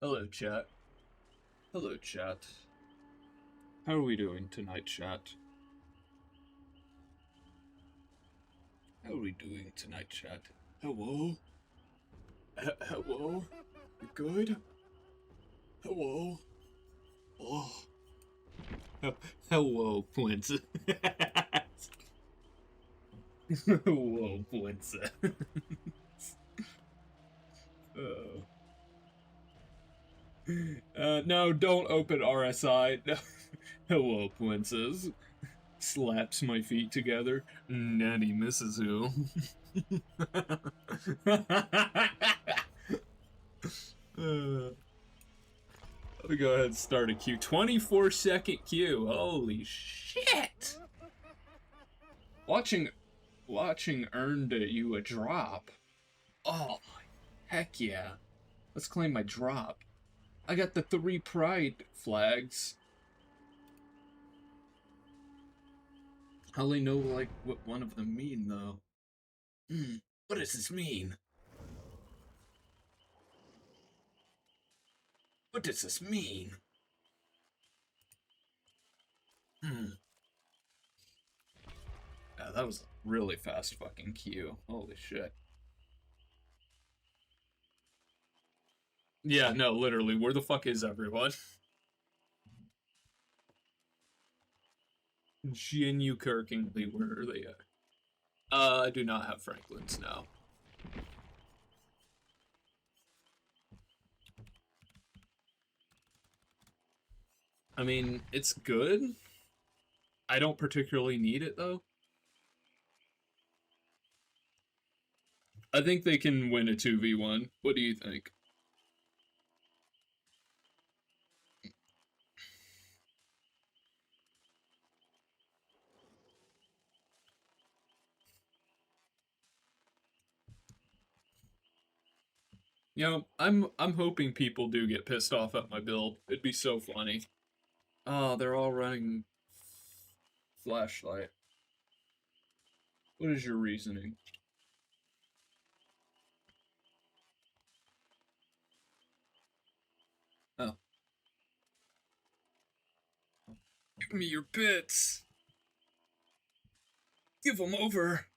Hello, chat. Hello, chat. How are we doing tonight, chat? How are we doing tonight, chat? Hello? Hello? You good? Hello? Oh. Hello, Princess. Hello, Princess. Oh. No, don't open RSI. Hello, Princess. Slaps my feet together. Nanny misses you. Let me go ahead and start a queue. 24-second queue. Holy shit! Watching earned you a drop. Oh, heck yeah. Let's claim my drop. I got the 3 pride flags. I only know, like, what one of them mean, though. What does this mean? What does this mean? That was a really fast fucking queue. Holy shit. Yeah, no, literally, where the fuck is everyone? Genuinely, where are they at? I do not have Franklin's now. I mean, it's good. I don't particularly need it, though. I think they can win a 2v1. What do you think? You know, I'm hoping people do get pissed off at my build. It'd be so funny. Oh, they're all running flashlight. What is your reasoning? Oh. Give me your bits. Give them over.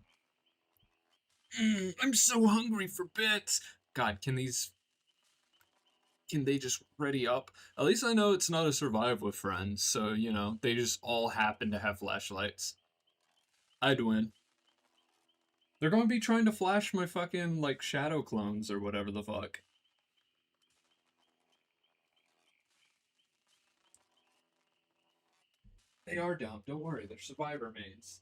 I'm so hungry for bits. God, can they just ready up? At least I know it's not a survive with friends, so, you know, they just all happen to have flashlights. I'd win. They're gonna be trying to flash my fucking, like, shadow clones or whatever the fuck. They are dumb, don't worry, they're survivor mains.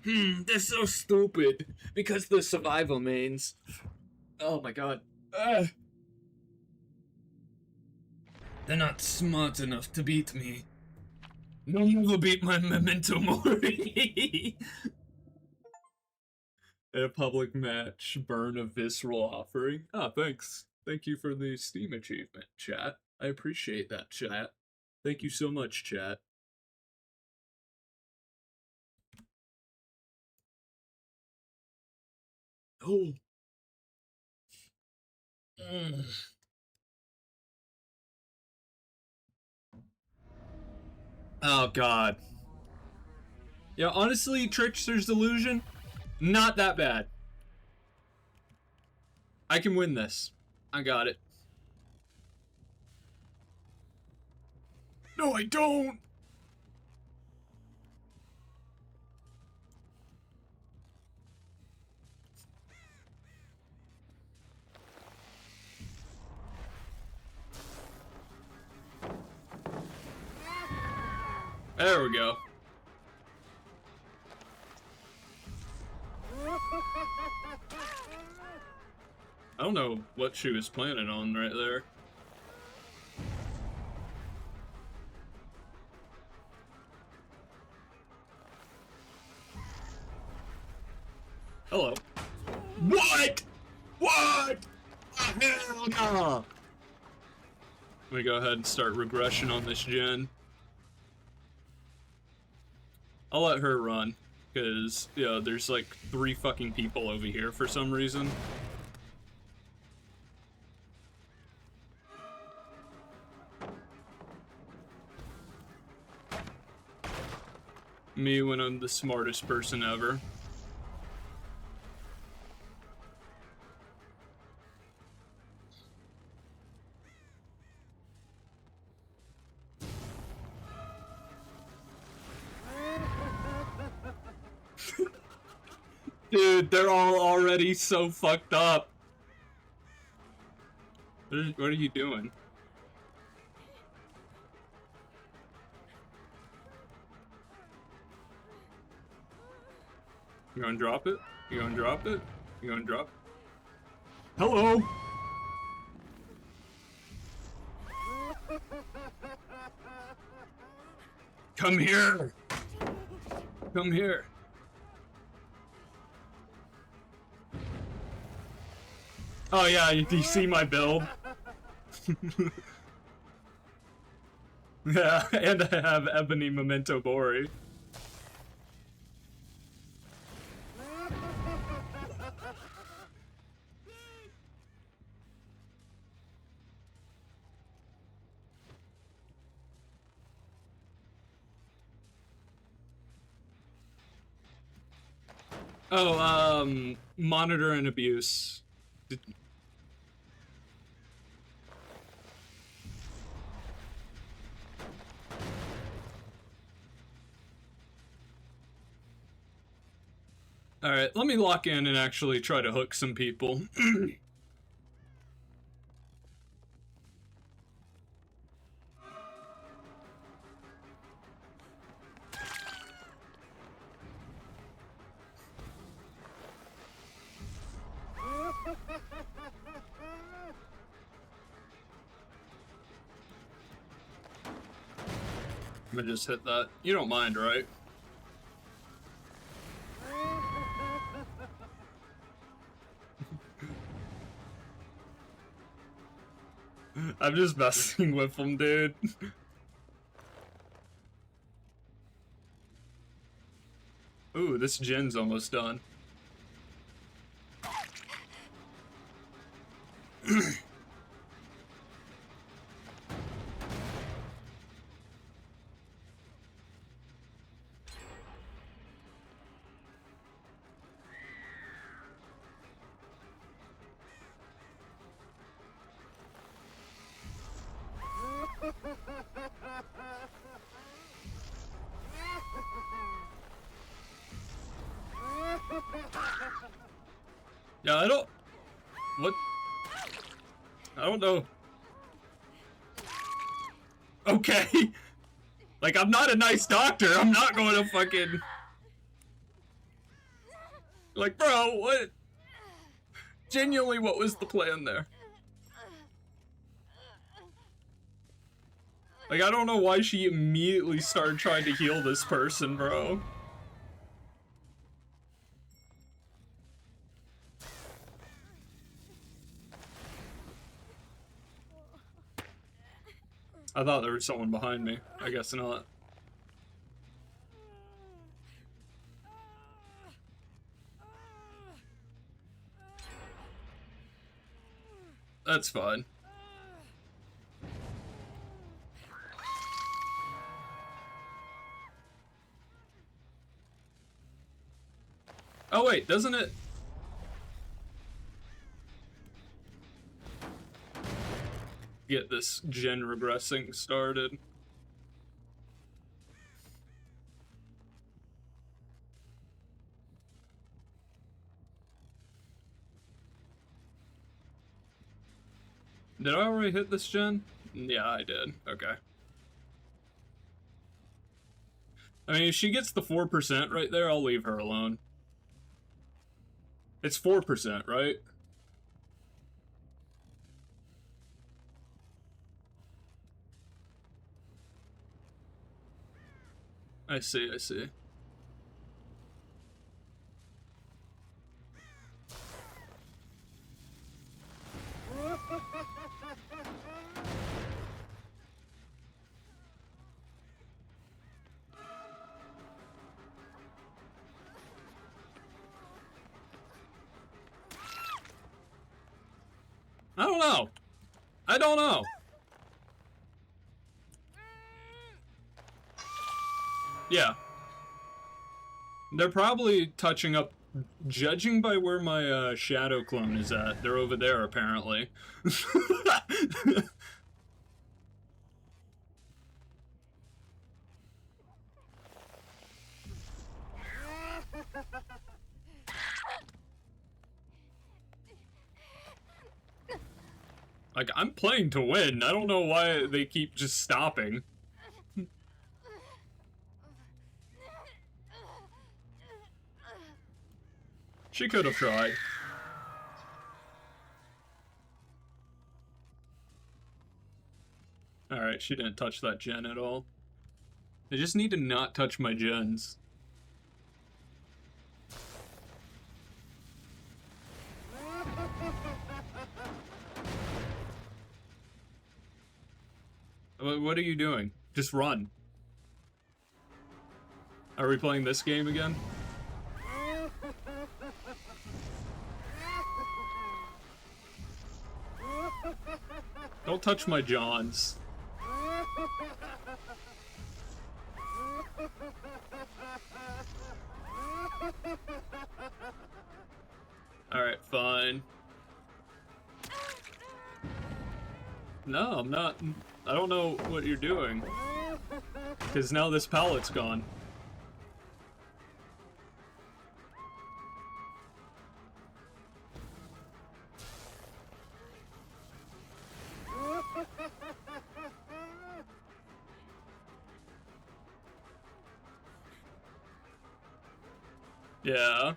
They're so stupid. Because the survival mains. Oh my god. They're not smart enough to beat me. No one will beat my memento mori. At a public match, burn a visceral offering. Ah, thanks. Thank you for the Steam achievement, chat. I appreciate that, chat. Thank you so much, chat. Oh. Oh, God. Yeah, honestly, Trickster's Delusion, not that bad. I can win this. I got it. No, I don't! There we go. I don't know what she was planning on right there. Hello. What? What? Hell no! Let me go ahead and start regression on this gen. I'll let her run, because, yeah, there's like 3 fucking people over here for some reason. Me when I'm the smartest person ever. Dude, they're all already so fucked up. What are you doing? You gonna drop it? You gonna drop it? You gonna drop it? Hello? Come here! Come here. Oh yeah, do you see my build? Yeah, and I have Ebony Memento Mori. Oh, monitor and abuse. Alright, let me lock in and actually try to hook some people. I'm gonna just hit that. You don't mind, right? I'm just messing with them, dude. Ooh, this gen's almost done. Yeah, I don't... What? I don't know. Okay. Like, I'm not a nice doctor. I'm not going to fucking... Like, bro, what? Genuinely, what was the plan there? Like, I don't know why she immediately started trying to heal this person, bro. I thought there was someone behind me. I guess not. That's fine. Oh wait, doesn't it? Get this gen regressing started. Did I already hit this gen? Yeah, I did. Okay. I mean, if she gets the 4% right there, I'll leave her alone. It's 4%, right? I see, I see. I don't know. I don't know. Yeah. They're probably touching up, judging by where my shadow clone is at. They're over there, apparently. Like, I'm playing to win. I don't know why they keep just stopping. She could have tried. Alright, she didn't touch that gen at all. I just need to not touch my gens. What are you doing? Just run. Are we playing this game again? Don't touch my Johns. Alright, fine. No, I'm not. I don't know what you're doing. Because now this pallet's gone. Yeah.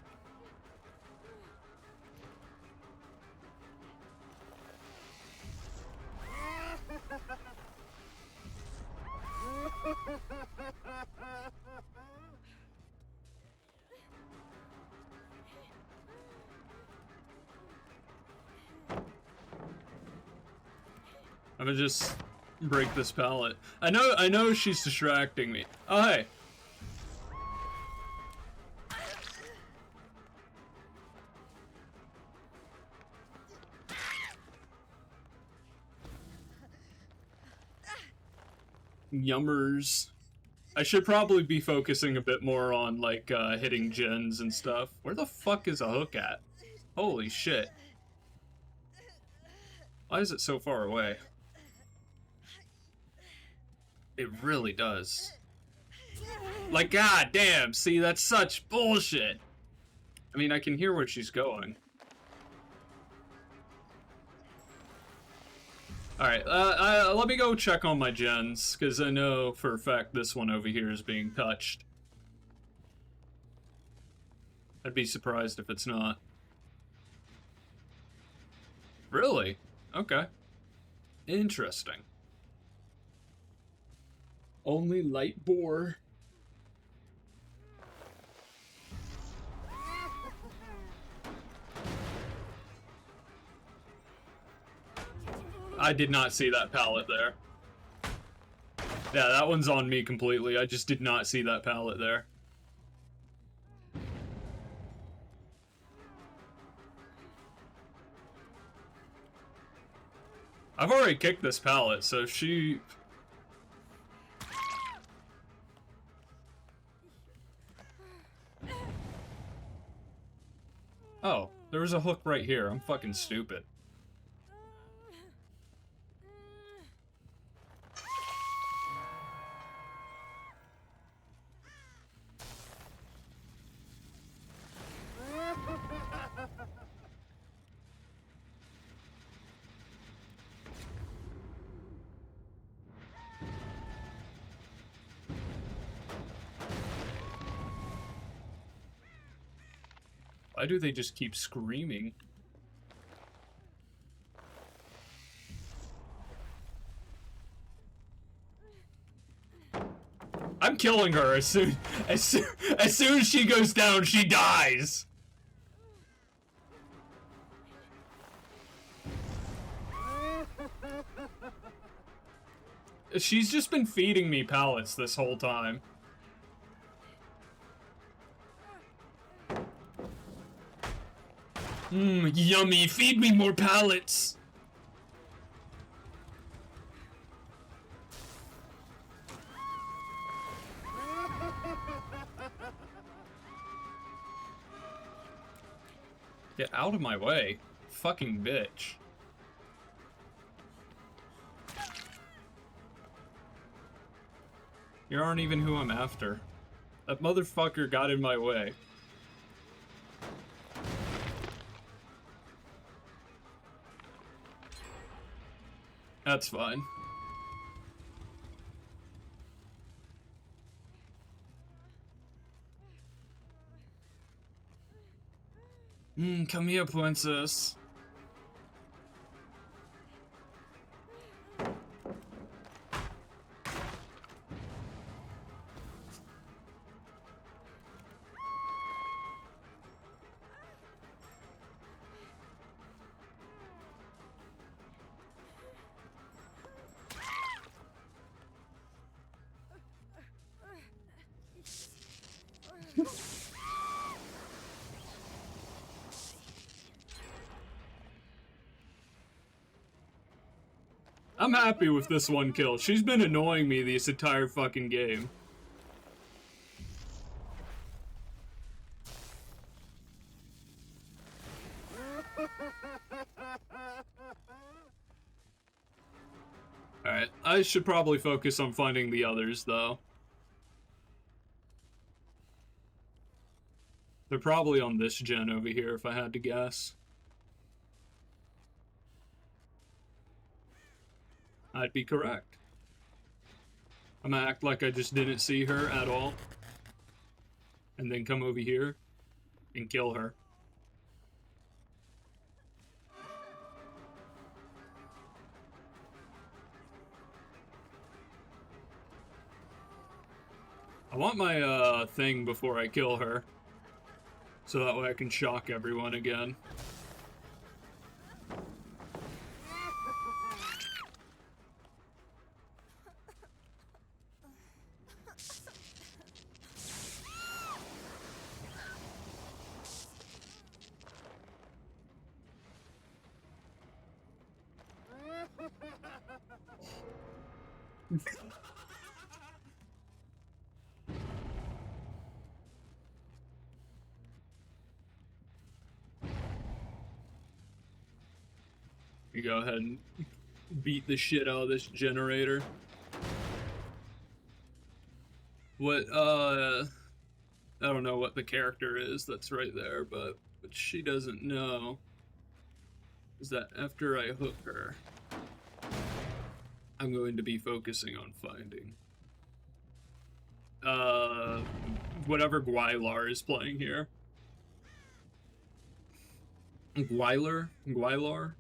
I'm gonna just break this pallet. I know she's distracting me. Oh, hey. Yummers. I should probably be focusing a bit more on, like, hitting gens and stuff. Where the fuck is a hook at? Holy shit. Why is it so far away? It really does. Like, god damn, see, that's such bullshit. I mean, I can hear where she's going. Alright, let me go check on my gens, because I know for a fact this one over here is being touched. I'd be surprised if it's not. Really? Okay. Interesting. Only light bore. I did not see that pallet there. Yeah, that one's on me completely. I just did not see that pallet there. I've already kicked this pallet, so she... Oh, there was a hook right here. I'm fucking stupid. Why do they just keep screaming? I'm killing her as soon as she goes down, she dies. She's just been feeding me pallets this whole time. Yummy, feed me more pallets! Get out of my way. Fucking bitch. You aren't even who I'm after. That motherfucker got in my way. That's fine. Come here, princess. I'm happy with this one kill. She's been annoying me this entire fucking game. Alright, I should probably focus on finding the others, though. They're probably on this gen over here, if I had to guess. I'd be correct. I'm gonna act like I just didn't see her at all. And then come over here and kill her. I want my thing before I kill her. So that way I can shock everyone again. You go ahead and beat the shit out of this generator. What, I don't know what the character is that's right there, but what she doesn't know is that after I hook her, I'm going to be focusing on finding whatever Gwylar is playing here. Gwylar,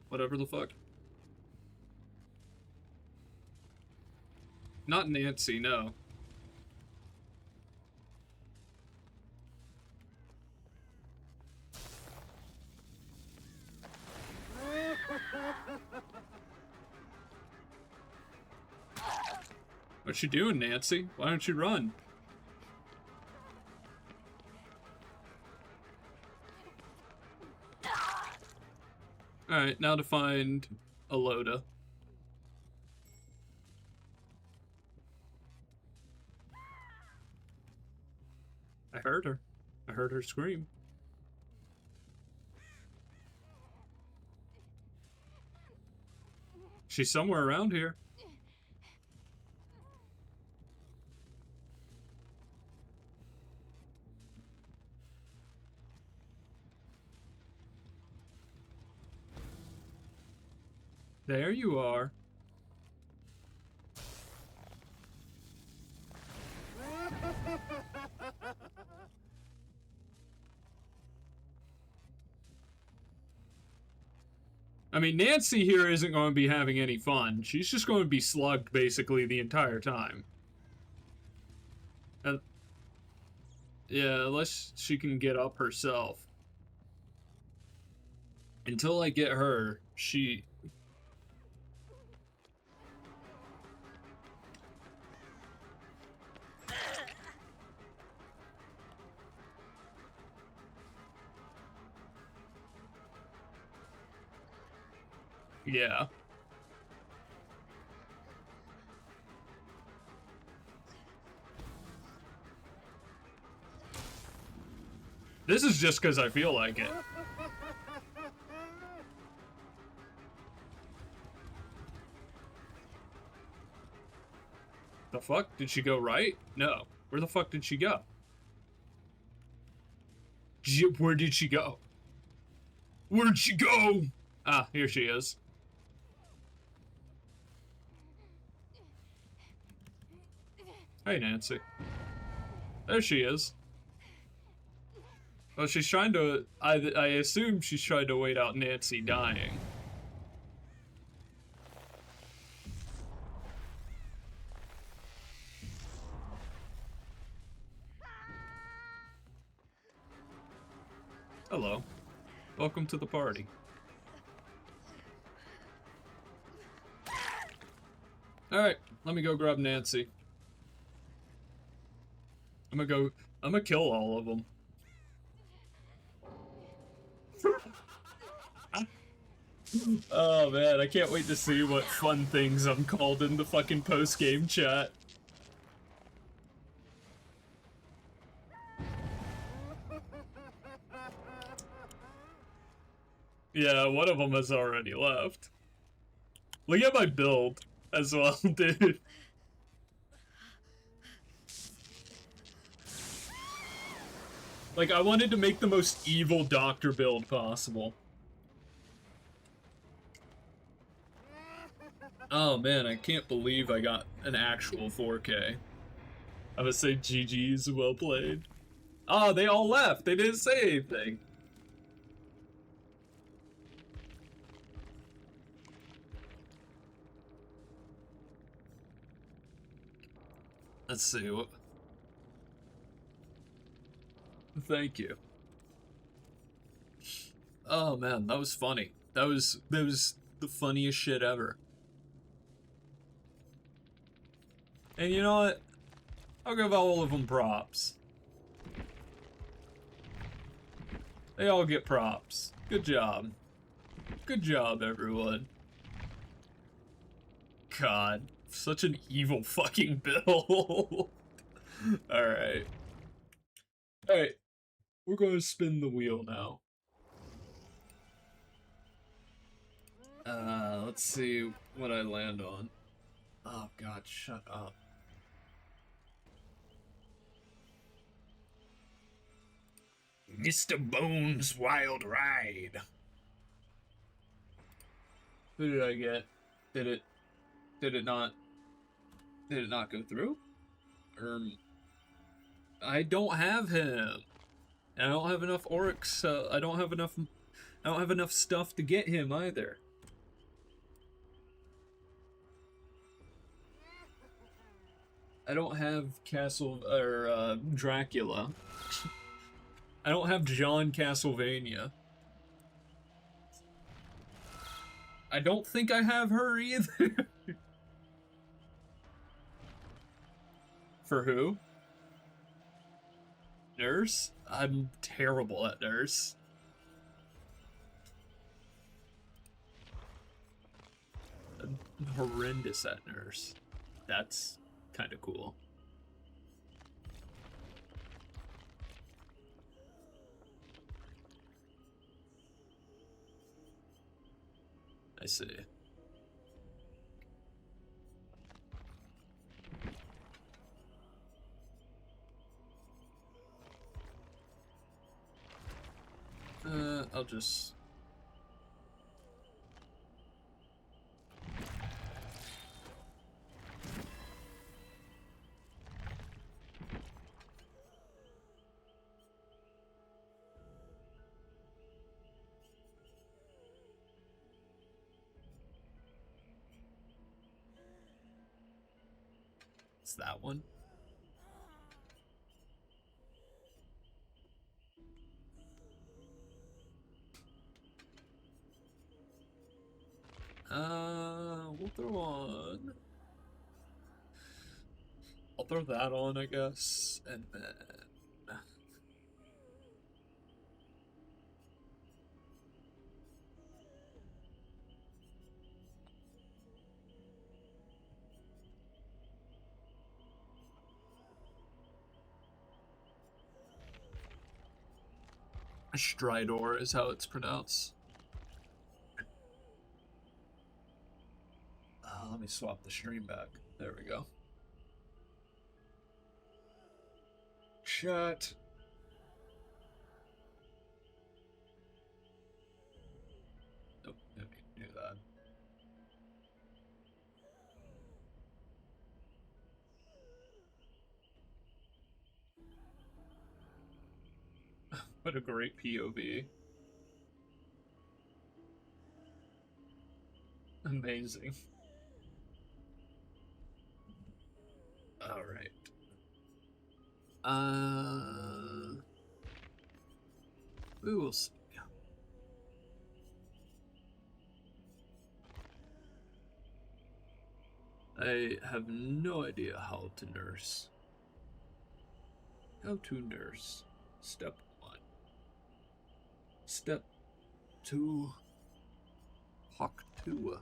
whatever the fuck. Not Nancy, no. What you doing, Nancy? Why don't you run? Alright, now to find Aloda. I heard her. I heard her scream. She's somewhere around here. There you are. I mean, Nancy here isn't going to be having any fun. She's just going to be slugged basically the entire time. Yeah, unless she can get up herself. Until I get her, she... Yeah. This is just because I feel like it. The fuck? Did she go right? No. Where the fuck did she go? Where did she go? Where'd she go? Ah, here she is. Hey, Nancy. There she is. Well, she's trying to... I assume she's trying to wait out Nancy dying. Hello. Welcome to the party. Alright, let me go grab Nancy. I'm gonna kill all of them. Oh man, I can't wait to see what fun things I'm called in the fucking post-game chat. Yeah, one of them has already left. Look at my build as well, dude. Like, I wanted to make the most evil doctor build possible. Oh man, I can't believe I got an actual 4K. I would say GG's, well played. Oh, they all left. They didn't say anything. Let's see what. Thank you. Oh man, that was funny. That was the funniest shit ever. And you know what? I'll give all of them props. They all get props. Good job. Good job, everyone. God, such an evil fucking build. Alright. Alright. We're going to spin the wheel now. Let's see what I land on. Oh god, shut up. Mr. Bones' Wild Ride. Who did I get? Did it not go through? I don't have him. I don't have enough orcs. I don't have enough stuff to get him either. I don't have Dracula. I don't have John Castlevania. I don't think I have her either. For who? Nurse? I'm terrible at Nurse. I'm horrendous at Nurse. That's kind of cool. I see. I'll just... It's that one. We'll throw on. I'll throw that on, I guess, and then... Stridor is how it's pronounced. Let me swap the stream back. There we go. chat. Nope, no need to do that. What a great POV. Amazing. Alright. We will see. I have no idea how to nurse. How to nurse. Step 1. Step 2. Hawk 2.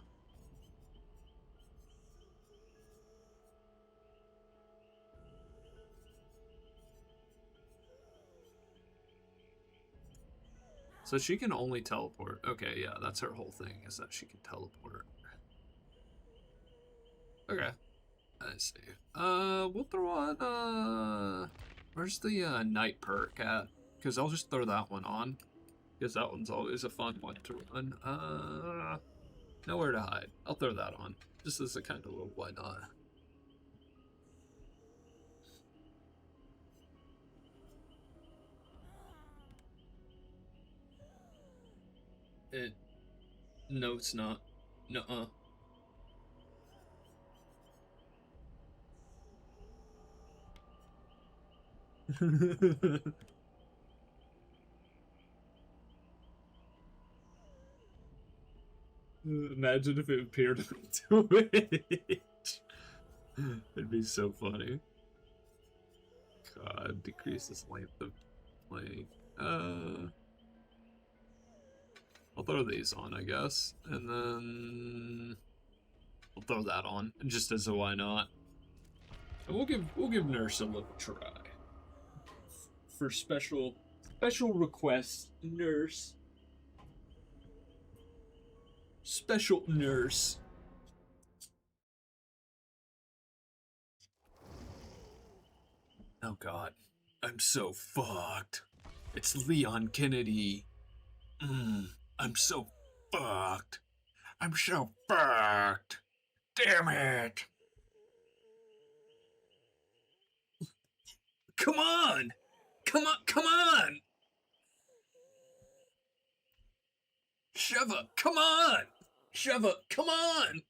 So she can only teleport. Okay, yeah, that's her whole thing, is that she can teleport. Okay. I see. We'll throw on, where's the, night perk at? Because I'll just throw that one on. Because that one's always a fun one to run. Nowhere to hide. I'll throw that on. Just as a kind of little why not. No, it's not. Nuh-uh. Imagine if it appeared on Twitch. It'd be so funny. God, decreases length of play. I'll throw these on, I guess, and then I'll throw that on, just as a why not. And we'll give Nurse a little try for special request. Nurse, special Nurse. Oh God, I'm so fucked. It's Leon Kennedy. I'm so fucked. I'm so fucked. Damn it. Come on. Come on. Come on. Sheva, come on. Sheva, come on.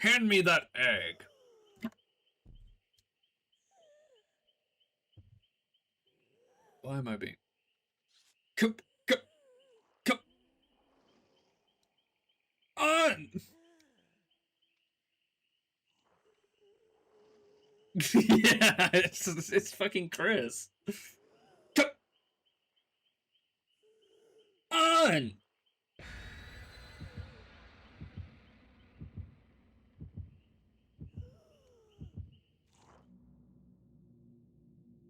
Hand me that egg. Why am I being... Come on! Yeah, it's fucking Chris. Come on!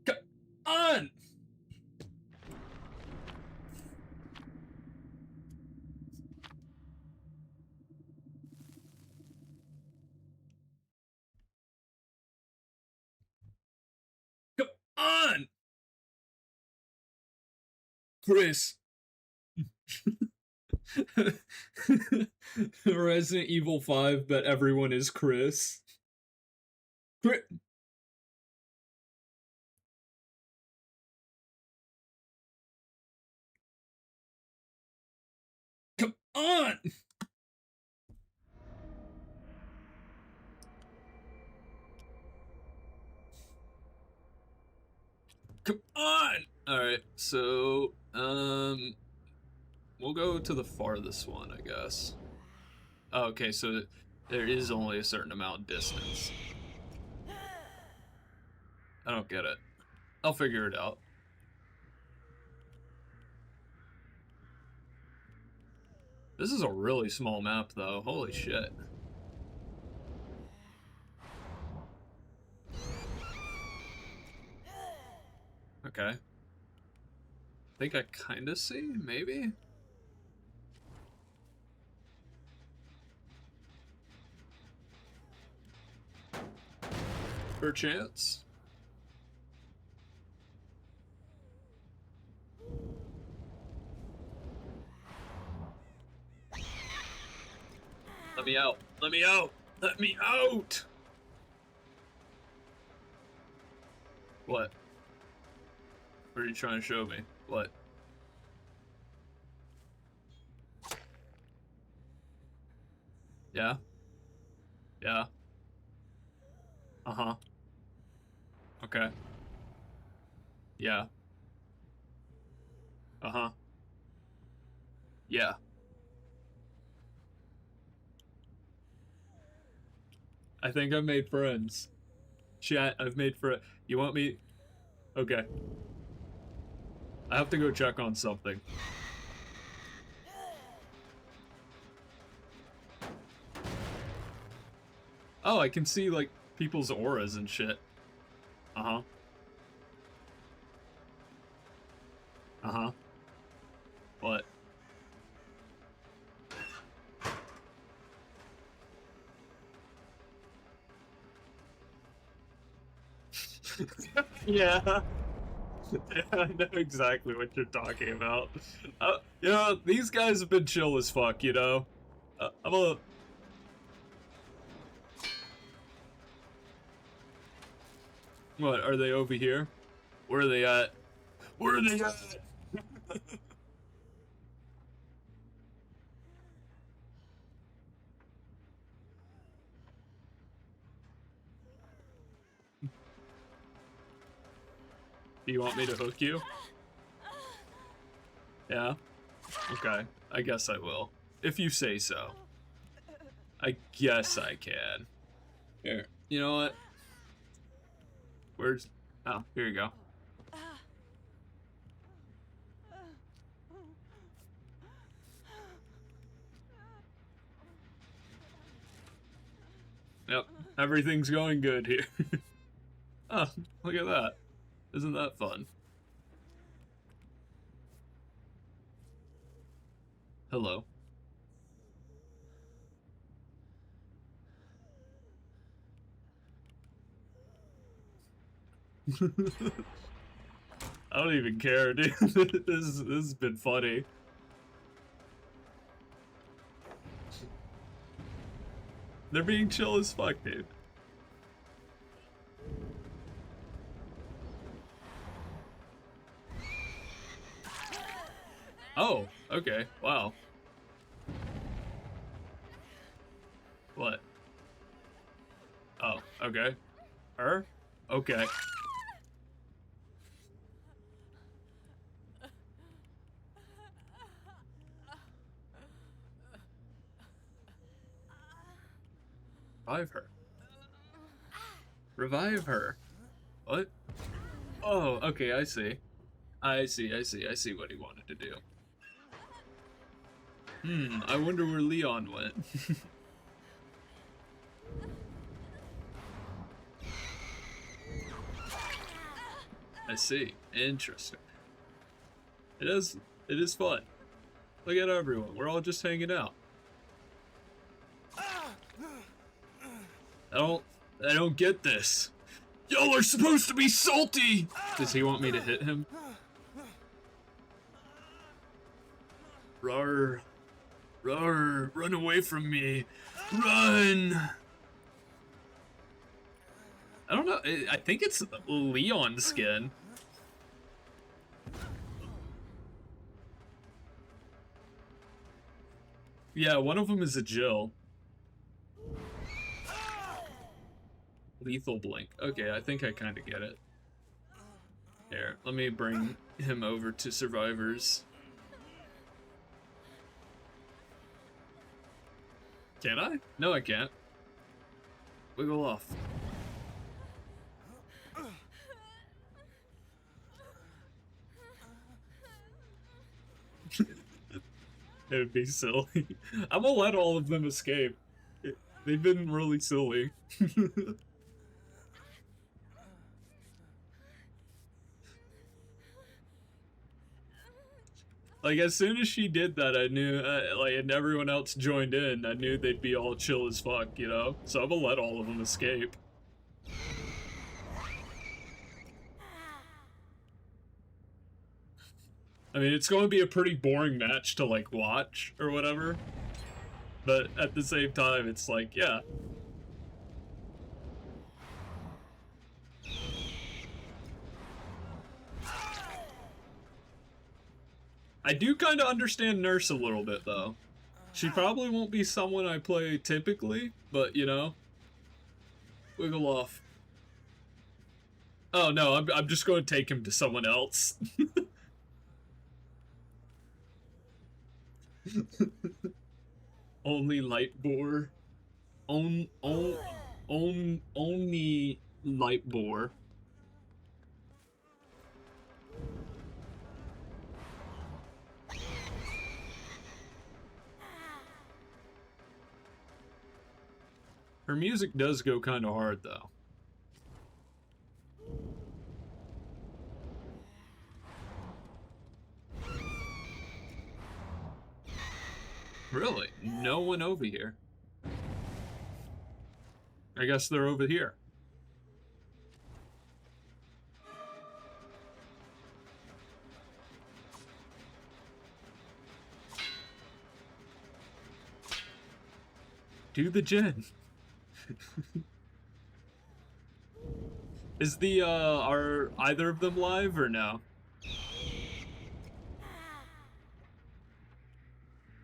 Come on! Come on! Chris. Resident Evil 5, but everyone is Chris. Chris. Come on! Come on! Alright, so, we'll go to the farthest one, I guess. Oh, okay, so there is only a certain amount of distance. I don't get it. I'll figure it out. This is a really small map, though. Holy shit. Okay. I think I kind of see, maybe? Perchance. Let me out. Let me out. Let me out. What? What are you trying to show me? What? Yeah? Yeah? Uh-huh. Okay. Yeah. Uh-huh. Yeah. I think I've made friends. Chat, I've made friends. You want me? Okay. I have to go check on something. Oh, I can see, like, people's auras and shit. Uh-huh. Uh-huh. What? Yeah. Yeah, I know exactly what you're talking about. You know, these guys have been chill as fuck, you know? I'm a... What, are they over here? Where are they at? Where are they at? Do you want me to hook you? Yeah? Okay. I guess I will. If you say so. I guess I can. Here. You know what? Where's... Oh, here you go. Yep. Everything's going good here. Oh, look at that. Isn't that fun? Hello. I don't even care, dude. This has been funny. They're being chill as fuck, dude. Oh, okay. Wow. What? Oh, okay. Her? Okay. Revive her. Revive her. What? Oh, okay, I see. I see what he wanted to do. I wonder where Leon went. I see. Interesting. It is fun. Look at everyone. We're all just hanging out. I don't get this. Y'all are supposed to be salty! Does he want me to hit him? Rawr. Rawr. Run away from me. Run! I don't know. I think it's Leon skin. Yeah, one of them is a Jill. Lethal blink. Okay, I think I kind of get it. Here, let me bring him over to survivors. Can I? No, I can't. Wiggle off. It would be silly. I'm gonna let all of them escape. They've been really silly. Like, as soon as she did that, I knew, like, and everyone else joined in, I knew they'd be all chill as fuck, you know? So I'm gonna let all of them escape. I mean, it's going to be a pretty boring match to, like, watch, or whatever. But at the same time, it's like, yeah. I do kind of understand Nurse a little bit, though. She probably won't be someone I play typically, but, you know. Wiggle off. Oh, no, I'm just going to take him to someone else. Only light bore. Only light bore. Her music does go kind of hard, though. Really? No one over here. I guess they're over here. Do the gen. Is the, are either of them live or no?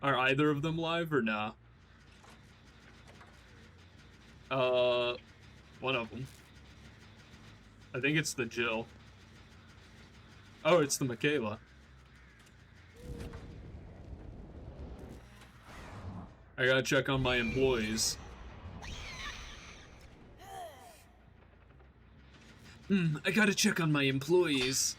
Are either of them live or no? One of them. I think it's the Jill. Oh, it's the Michaela. I gotta check on my employees. I gotta check on my employees.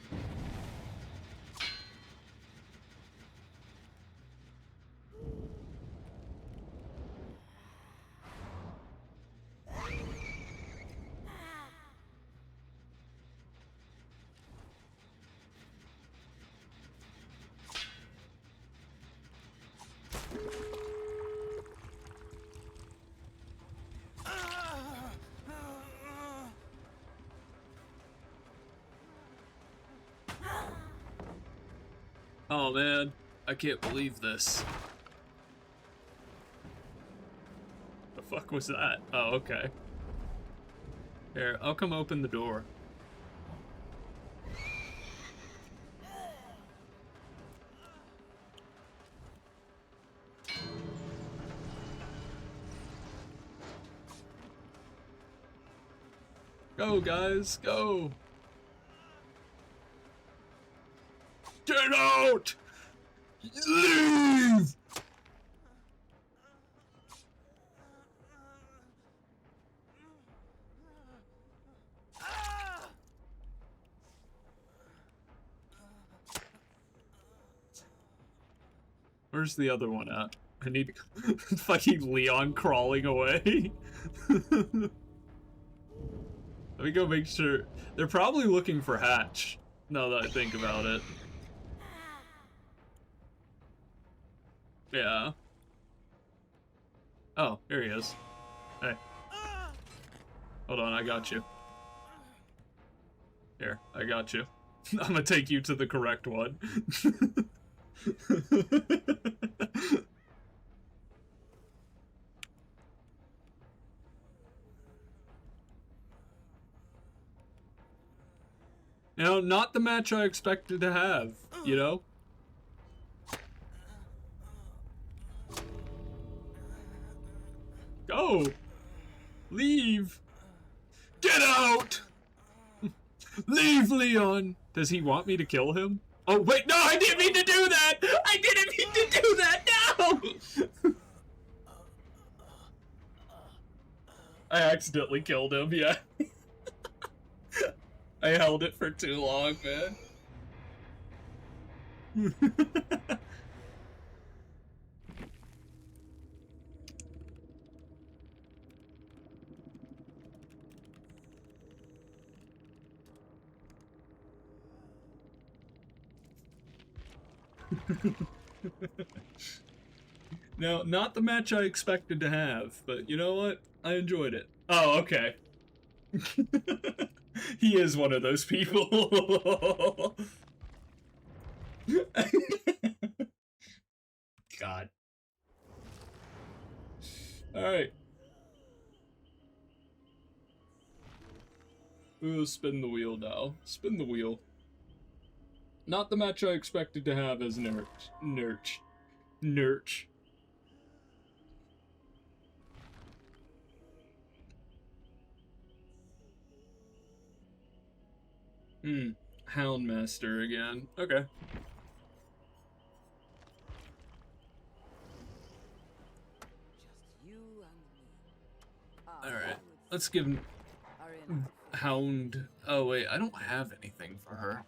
Oh man, I can't believe this. The fuck was that? Oh, okay. Here, I'll come open the door. Go, guys, go! Get out! Leave! Where's the other one at? I need fucking Leon crawling away. Let me go make sure. They're probably looking for Hatch, now that I think about it. Yeah. Oh, here he is. Hey. Hold on, I got you. Here, I got you. I'm gonna take you to the correct one. You know, not the match I expected to have, you know? Go! Leave! Get out! Leave, Leon! Does he want me to kill him? Oh, wait, no, I didn't mean to do that! I didn't mean to do that, no! I accidentally killed him, yeah. I held it for too long, man. No, not the match I expected to have, but you know what? I enjoyed it. Oh, okay. He is one of those people. God. Alright. Ooh, spin the wheel now. Spin the wheel. Not the match I expected to have as Nurch. Houndmaster again. Okay. Alright. Let's give him Hound. Oh wait, I don't have anything for her.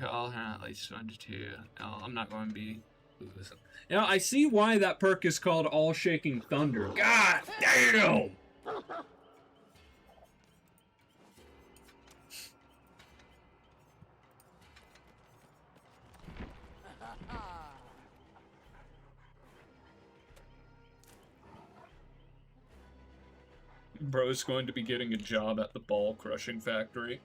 I'll have at least 22. No, I'm not going to be losing. You know, I see why that perk is called All Shaking Thunder. God damn! Bro's going to be getting a job at the ball crushing factory.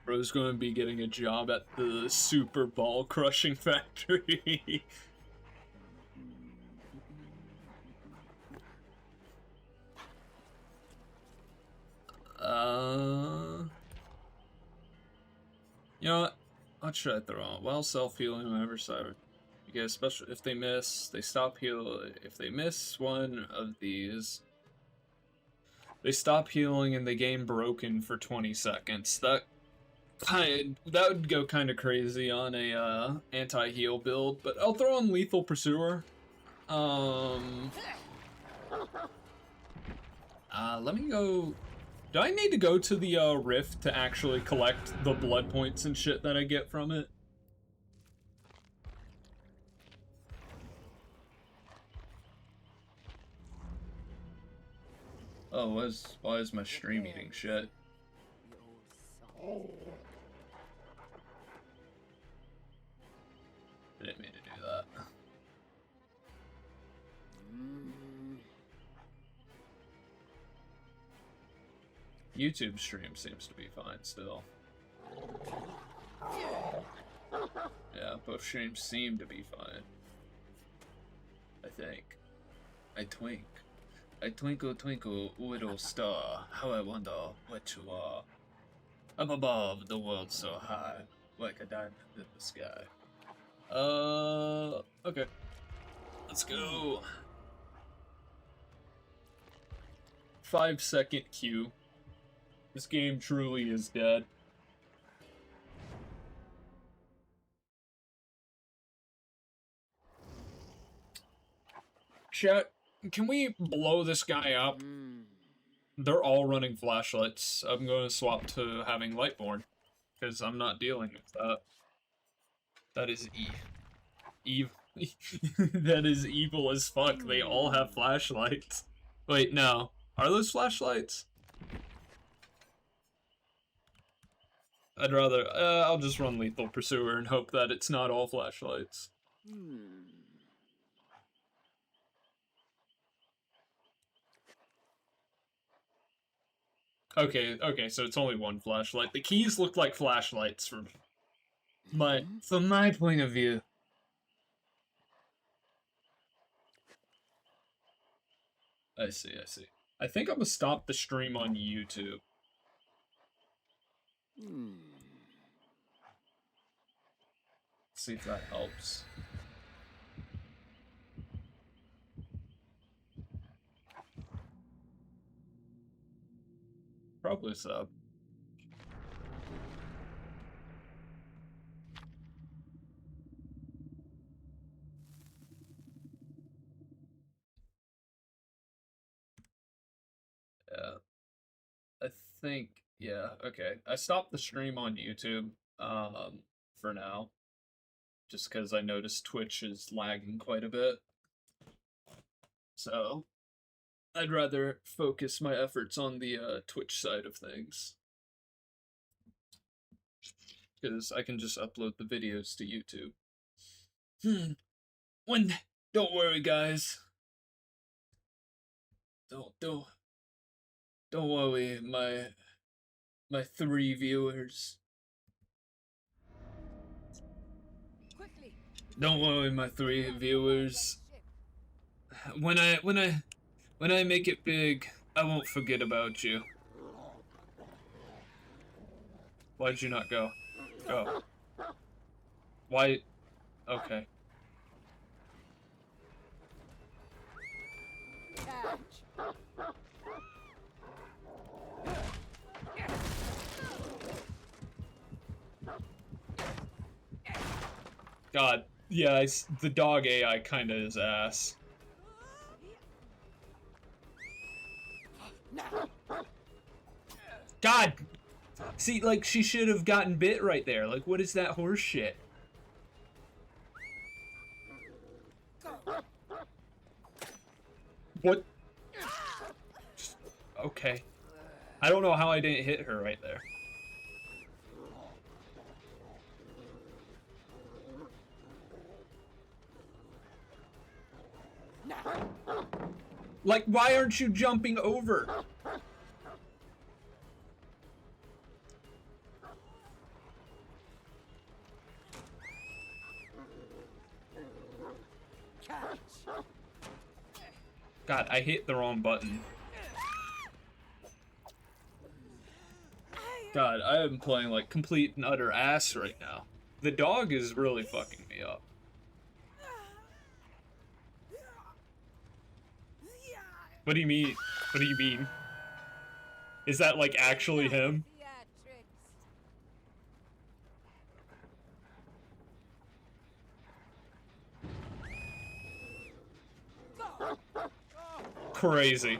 Bro's going to be getting a job at the super ball crushing factory. You know what should I throw on? Well, self-healing whenever cyber. Because especially if they miss, they stop heal. If they miss one of these, they stop healing and they gain broken for 20 seconds. That would go kind of crazy on a anti-heal build, but I'll throw on Lethal Pursuer. Let me go. Do I need to go to the rift to actually collect the blood points and shit that I get from it? Oh, why is my stream eating shit? I didn't mean to do that. YouTube stream seems to be fine still. Yeah, both streams seem to be fine. I think. I twinkle, twinkle, little star, how I wonder what you are. Up above, the world so high, like a diamond in the sky. Okay. Let's go. 5-second queue. This game truly is dead. Chat, can we blow this guy up? They're all running flashlights. I'm going to swap to having Lightborn, because I'm not dealing with that. That is Eve. That is evil as fuck. They all have flashlights. Wait, no. Are those flashlights? I'd rather, I'll just run Lethal Pursuer and hope that it's not all flashlights. Okay, so it's only one flashlight. The keys look like flashlights from my point of view. I see. I think I'm gonna stop the stream on YouTube. See if that helps. Probably so. Yeah. I think, yeah, okay. I stopped the stream on YouTube, for now. Just because I noticed Twitch is lagging quite a bit. So, I'd rather focus my efforts on the Twitch side of things. Because I can just upload the videos to YouTube. Don't worry, guys. Don't worry, My 3 viewers. Quickly. Don't worry, my 3 viewers. When I make it big, I won't forget about you. Why'd you not go? Go. Why? Okay. Catch. God. Yeah, the dog AI kinda is ass. God! See, like, she should have gotten bit right there. Like, what is that horse shit? What? Okay. I don't know how I didn't hit her right there. Like, why aren't you jumping over? God, I hit the wrong button. God, I am playing like complete and utter ass right now. The dog is really fucking me up. What do you mean? What do you mean? Is that like actually him? Crazy.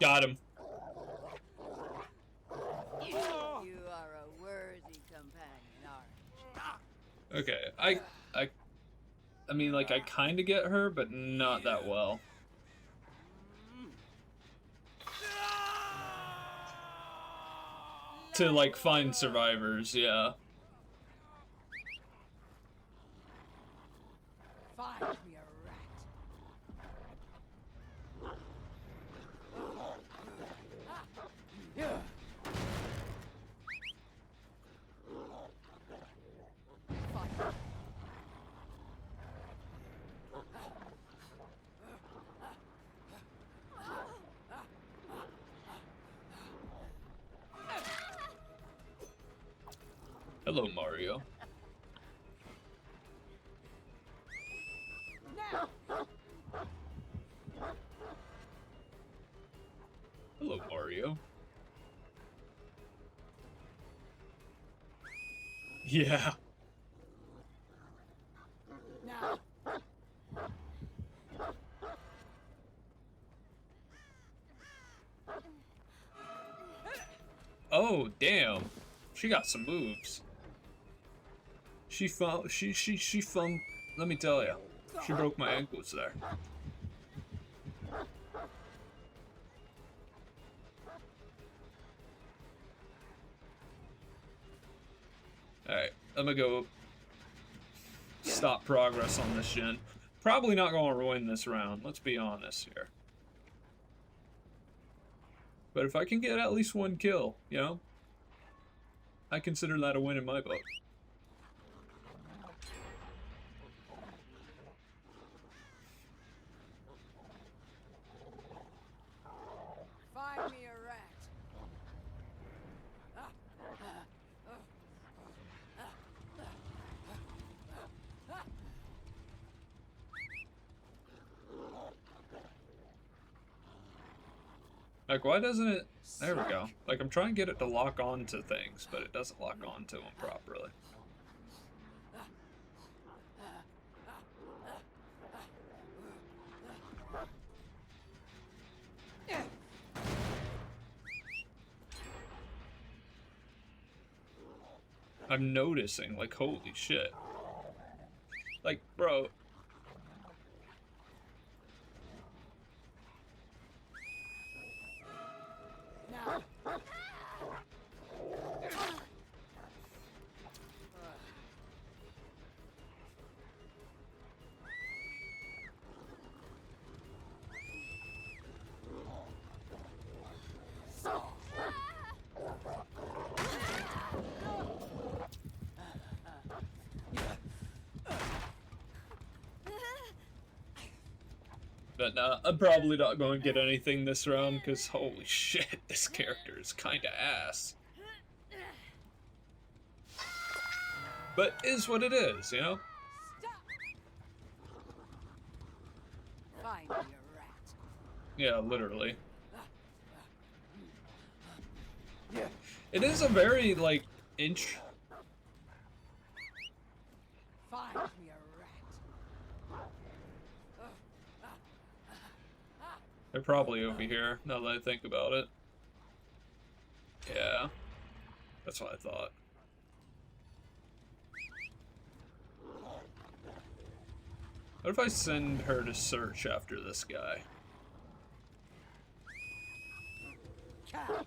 Got him. You are a worthy companion, aren't you? Okay, I mean, like, I kind of get her, but not that well. To, like, find survivors, yeah. Find me a rat. Hello, Mario. Hello, Mario. Yeah. Oh, damn. She got some moves. She found, let me tell ya. She broke my ankles there. Alright, I'm gonna go stop progress on this gen. Probably not gonna ruin this round, let's be honest here. But if I can get at least 1 kill, you know, I consider that a win in my book. Find me a rat. Like, why doesn't it... There we go. Like, I'm trying to get it to lock on to things, but it doesn't lock on to them properly. I'm noticing, like, holy shit. Like, bro... But I'm probably not going to get anything this round, because holy shit, this character is kind of ass. But is what it is, you know? Stop! Find me a rat. Yeah, literally. It is a very, like, Find me a rat. They're probably over here, now that I think about it. Yeah. That's what I thought. What if I send her to search after this guy? Catch!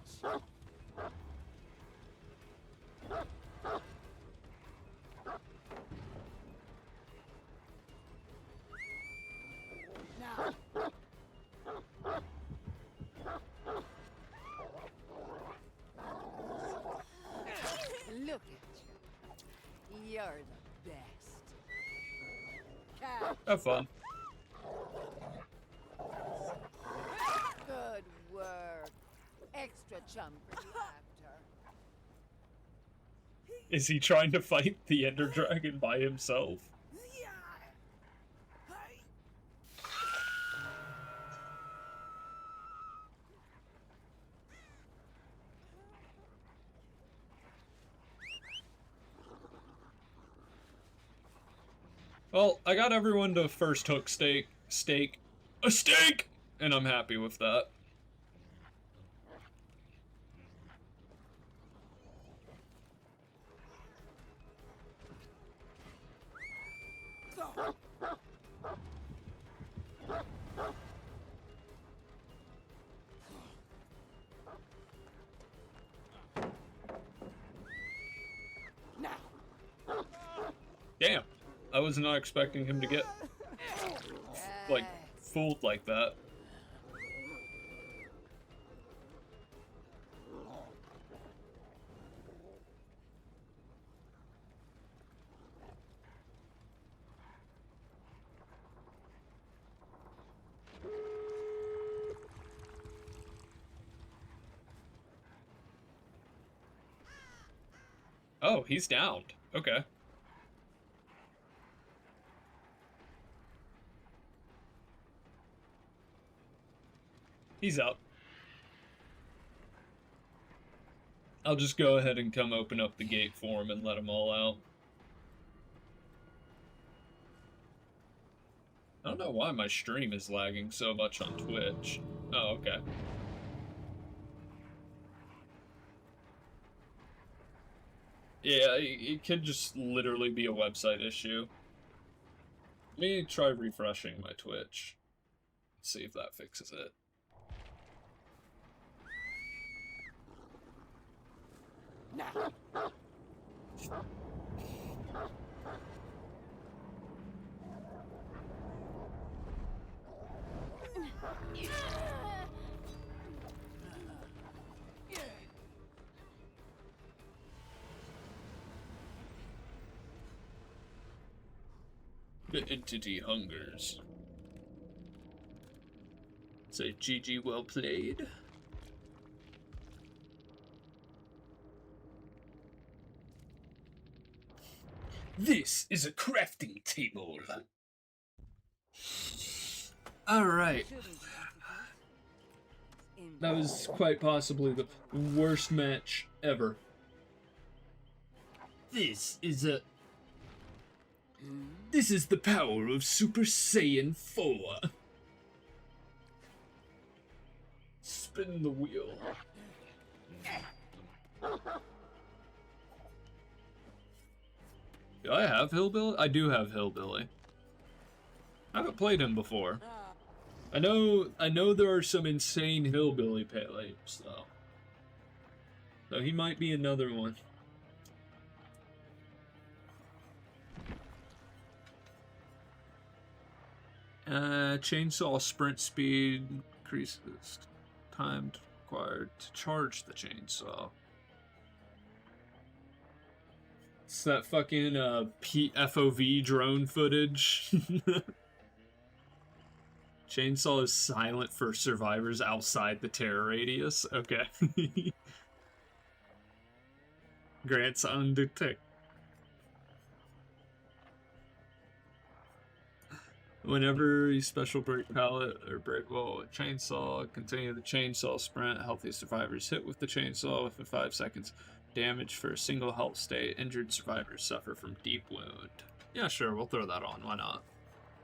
Now. Look at you. You're the best. Catch. Have fun. Good work. Extra chum for you after. Is he trying to fight the Ender Dragon by himself? Well, I got everyone to first hook steak, and I'm happy with that. Damn, I was not expecting him to get, like, fooled like that. Oh, he's downed. Okay. He's up. I'll just go ahead and come open up the gate for him and let them all out. I don't know why my stream is lagging so much on Twitch. Oh, okay. Yeah, it could just literally be a website issue. Let me try refreshing my Twitch. See if that fixes it. The entity hungers. Say GG, well played. This is a crafting table. Alright. That was quite possibly the worst match ever. This is the power of Super Saiyan 4. Spin the wheel. Do I have Hillbilly? I do have Hillbilly. I haven't played him before. I know there are some insane Hillbilly players though. So he might be another one. Chainsaw sprint speed increases time required to charge the chainsaw. It's that fucking FOV drone footage. Chainsaw is silent for survivors outside the terror radius. Okay. Grants undetected. Whenever you special break pallet or break wall with chainsaw, continue the chainsaw sprint. Healthy survivors hit with the chainsaw within 5 seconds. Damage for a single health state. Injured survivors suffer from deep wound. Yeah, sure, we'll throw that on. Why not?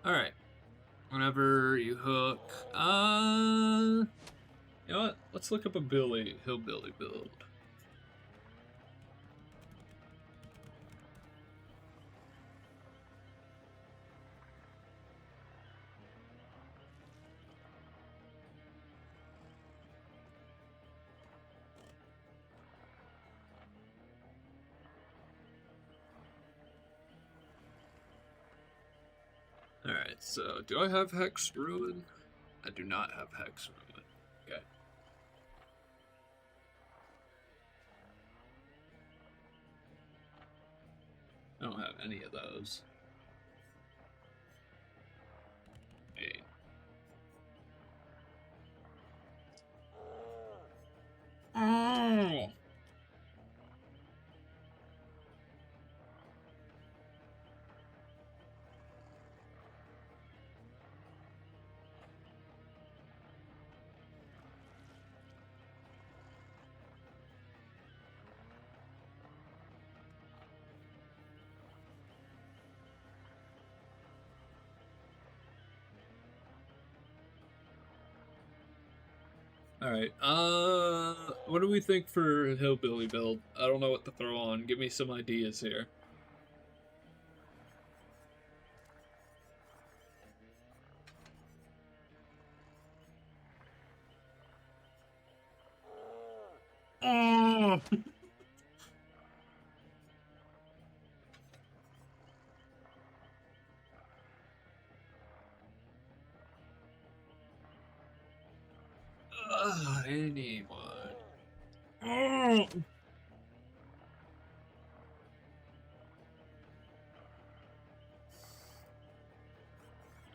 Alright. Whenever you hook, you know what? Let's look up a hillbilly build. Alright, so do I have Hex Ruin? I do not have Hex Ruin. Okay. I don't have any of those. Hey. Oh! Alright, what do we think for a hillbilly build? I don't know what to throw on. Give me some ideas here. Oh! Anyone. Oh!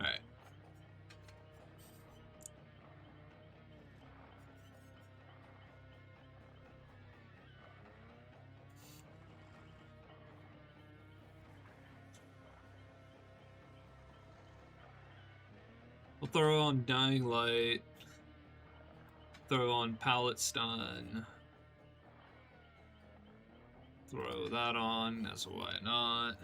Alright. We'll throw on Dying Light. Throw on Pallet Stun. Throw that on, as why not.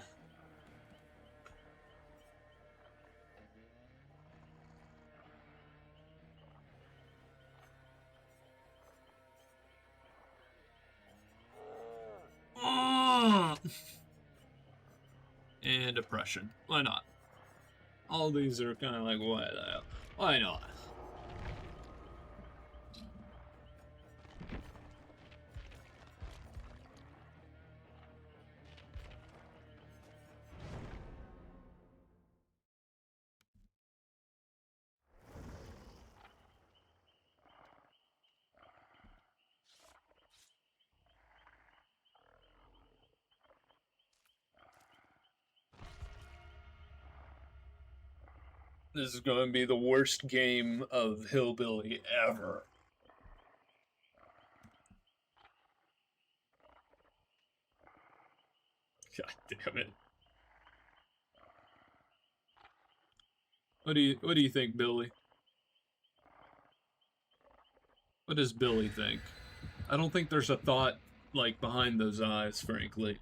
Oh! And Oppression. Why not? All these are kind of like, why the hell? Why not? This is going to be the worst game of Hillbilly ever. God damn it. What do you think, Billy? What does Billy think? I don't think there's a thought like behind those eyes, frankly.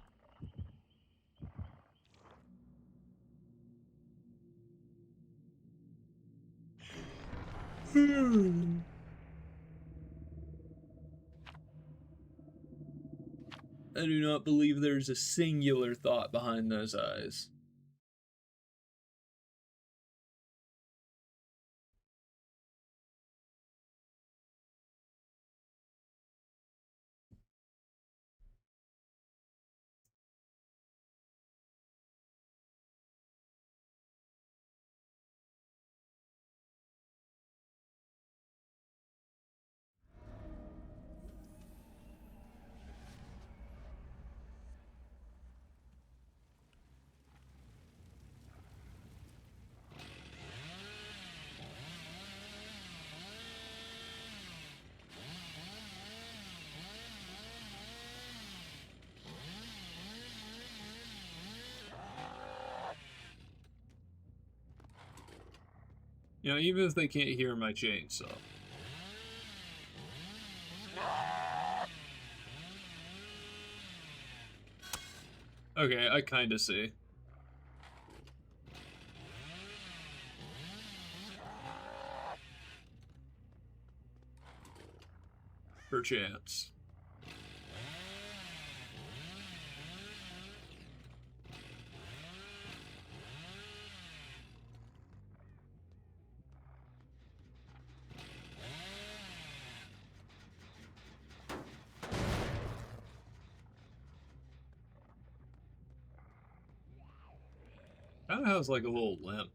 I do not believe there's a singular thought behind those eyes. You know, even if they can't hear my chainsaw. Okay, I kinda see. Perchance. Kinda has like a little limp.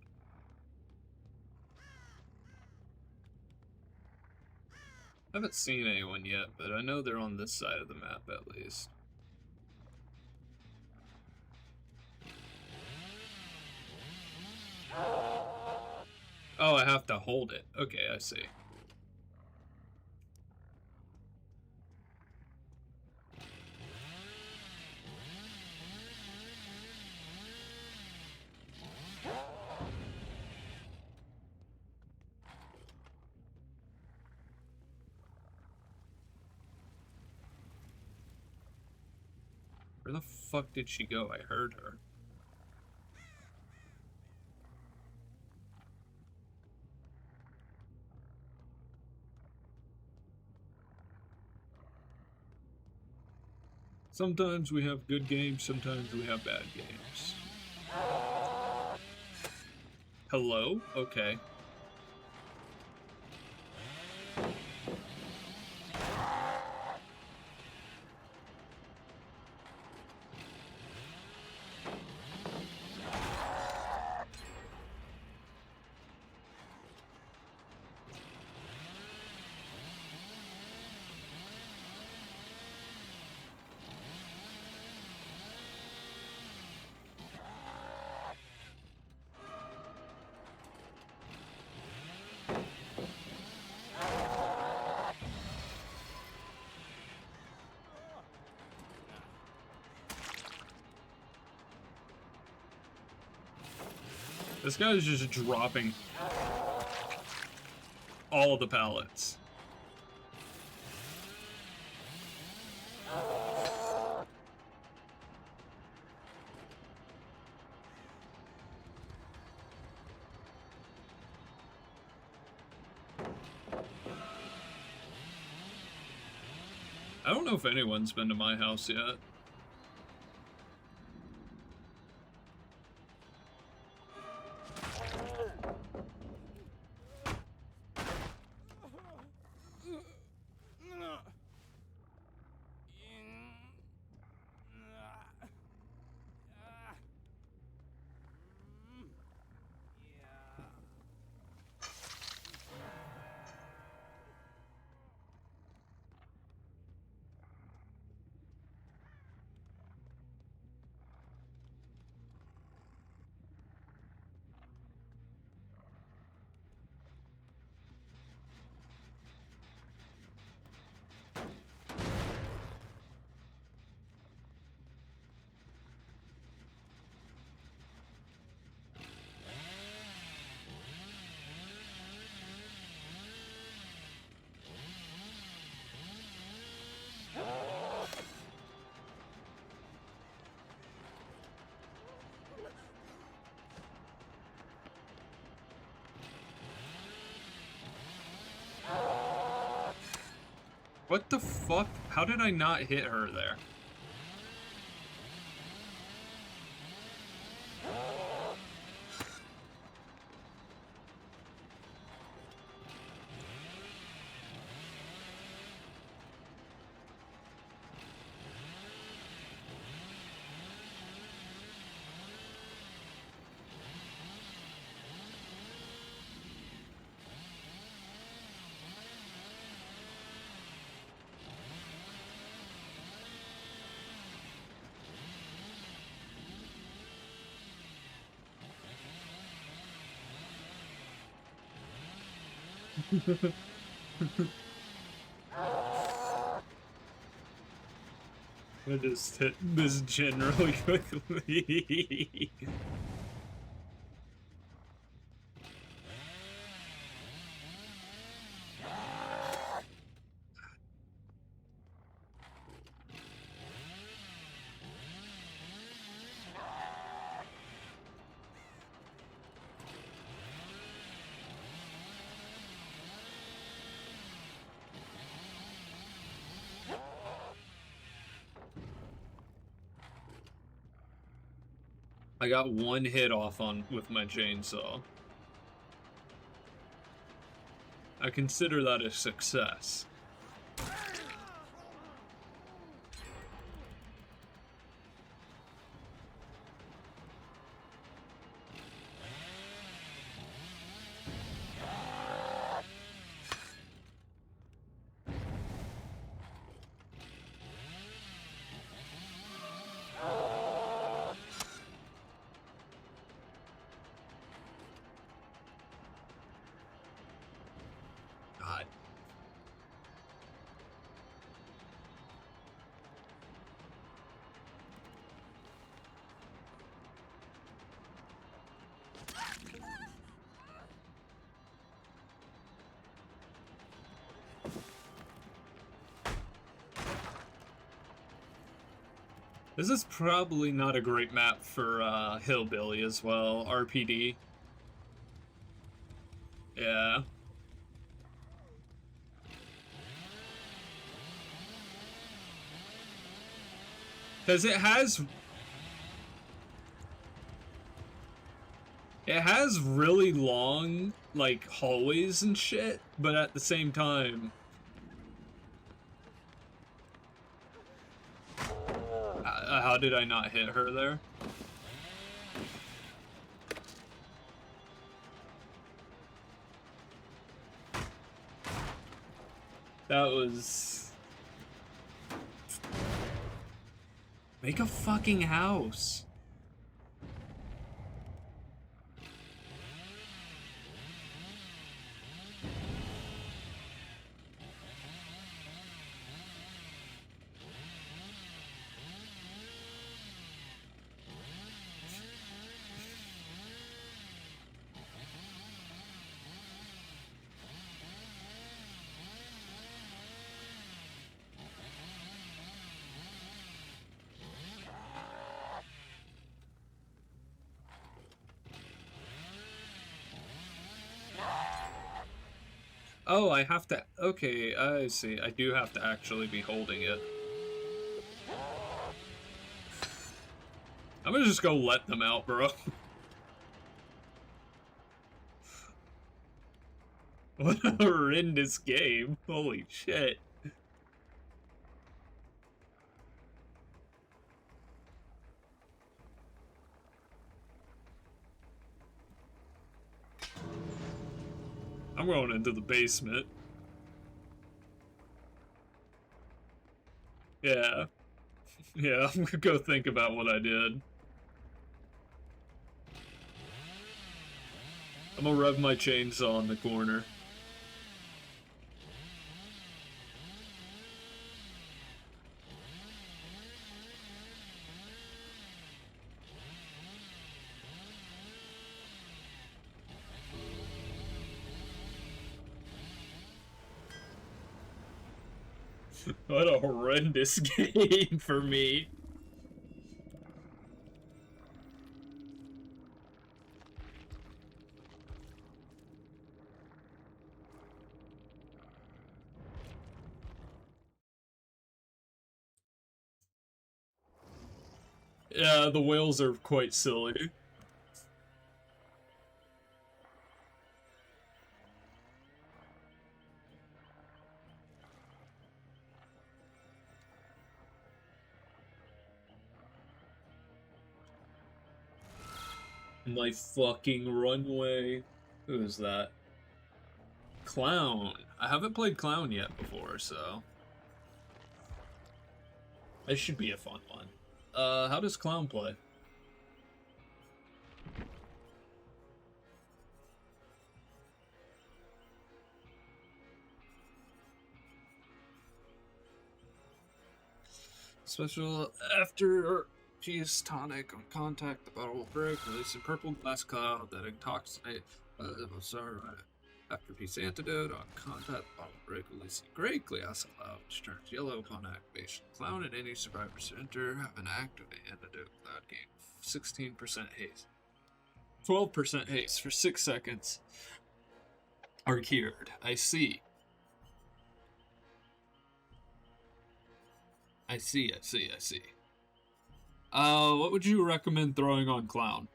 I haven't seen anyone yet, but I know they're on this side of the map at least. Oh, I have to hold it. Okay, I see. Where the fuck did she go? I heard her. Sometimes we have good games, sometimes we have bad games. Hello? Okay. This guy's just dropping all of the pallets. I don't know if anyone's been to my house yet. What the fuck? How did I not hit her there? I just hit this gen really quickly. I got one hit off on with my chainsaw. I consider that a success. God. This is probably not a great map for Hillbilly as well, RPD. Yeah. Because it has really long, like, hallways and shit, but at the same time... how did I not hit her there? That was... Make a fucking house. Oh, I have to... Okay, I see. I do have to actually be holding it. I'm gonna just go let them out, bro. What a horrendous game. Holy shit. I'm going into the basement. Yeah. Yeah, I'm gonna go think about what I did. I'm gonna rev my chainsaw in the corner. What a horrendous game for me. Yeah, the whales are quite silly. My fucking runway. Who is that? Clown. I haven't played Clown yet before, so... This should be a fun one. How does Clown play? Special after Cheese tonic on contact, the bottle will break, releasing purple glass cloud that intoxicate. Sorry, after piece antidote on contact, the bottle will break, releasing gray glass cloud, which turns yellow upon activation. Clown and any survivor center have an active antidote cloud gain 16% haste. 12% haste for 6 seconds are cured. I see. I see. What would you recommend throwing on Clown?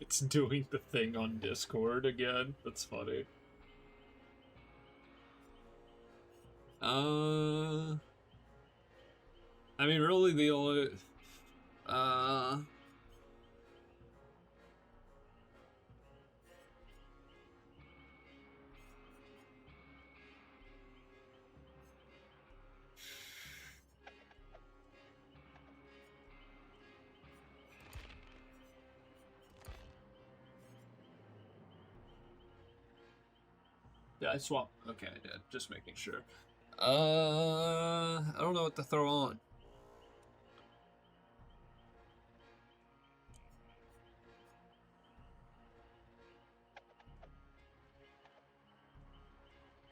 It's doing the thing on Discord again. That's funny. I mean, really, the only, uh, yeah, I swapped. Okay, I did. Just making sure. I don't know what to throw on.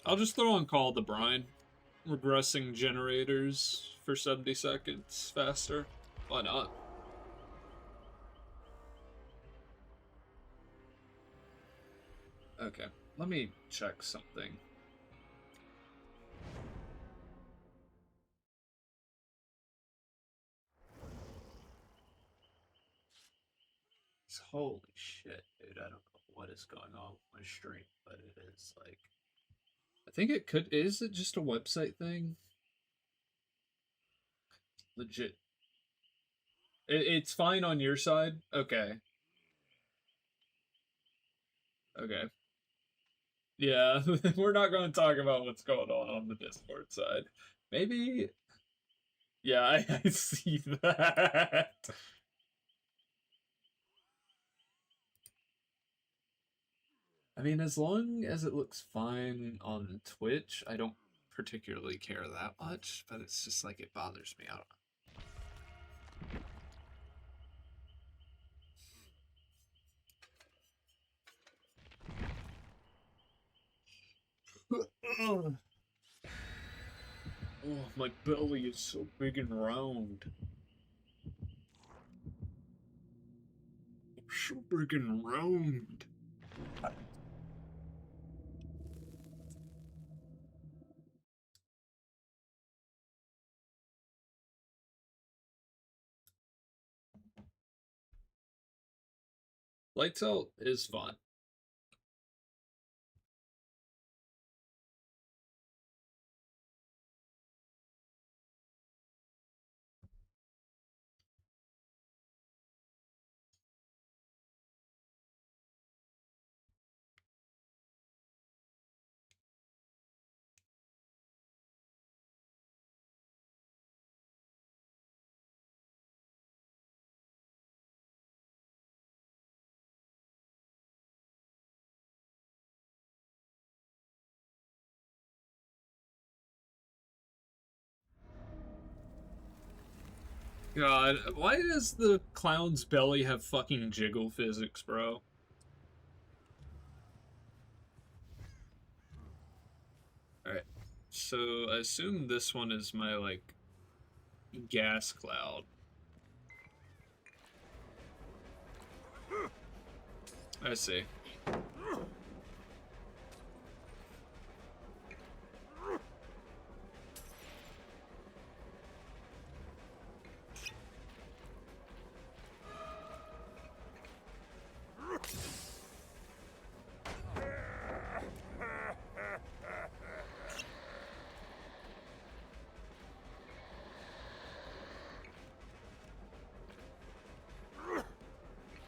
I'll just throw on Call the Brine. Regressing generators for 70 seconds faster. Why not? Okay, let me check something. Holy shit, dude. I don't know what is going on with my stream, but it is like. I think it could. Is it just a website thing? Legit. It's fine on your side? Okay. Okay. Yeah, we're not going to talk about what's going on the Discord side. Maybe. Yeah, I see that. I mean, as long as it looks fine on Twitch, I don't particularly care that much, but it's just like it bothers me. I don't know. Oh, my belly is so big and round. So big and round. Lights Out is fun. God, why does the clown's belly have fucking jiggle physics, bro? Alright, so I assume this one is my, like, gas cloud. I see.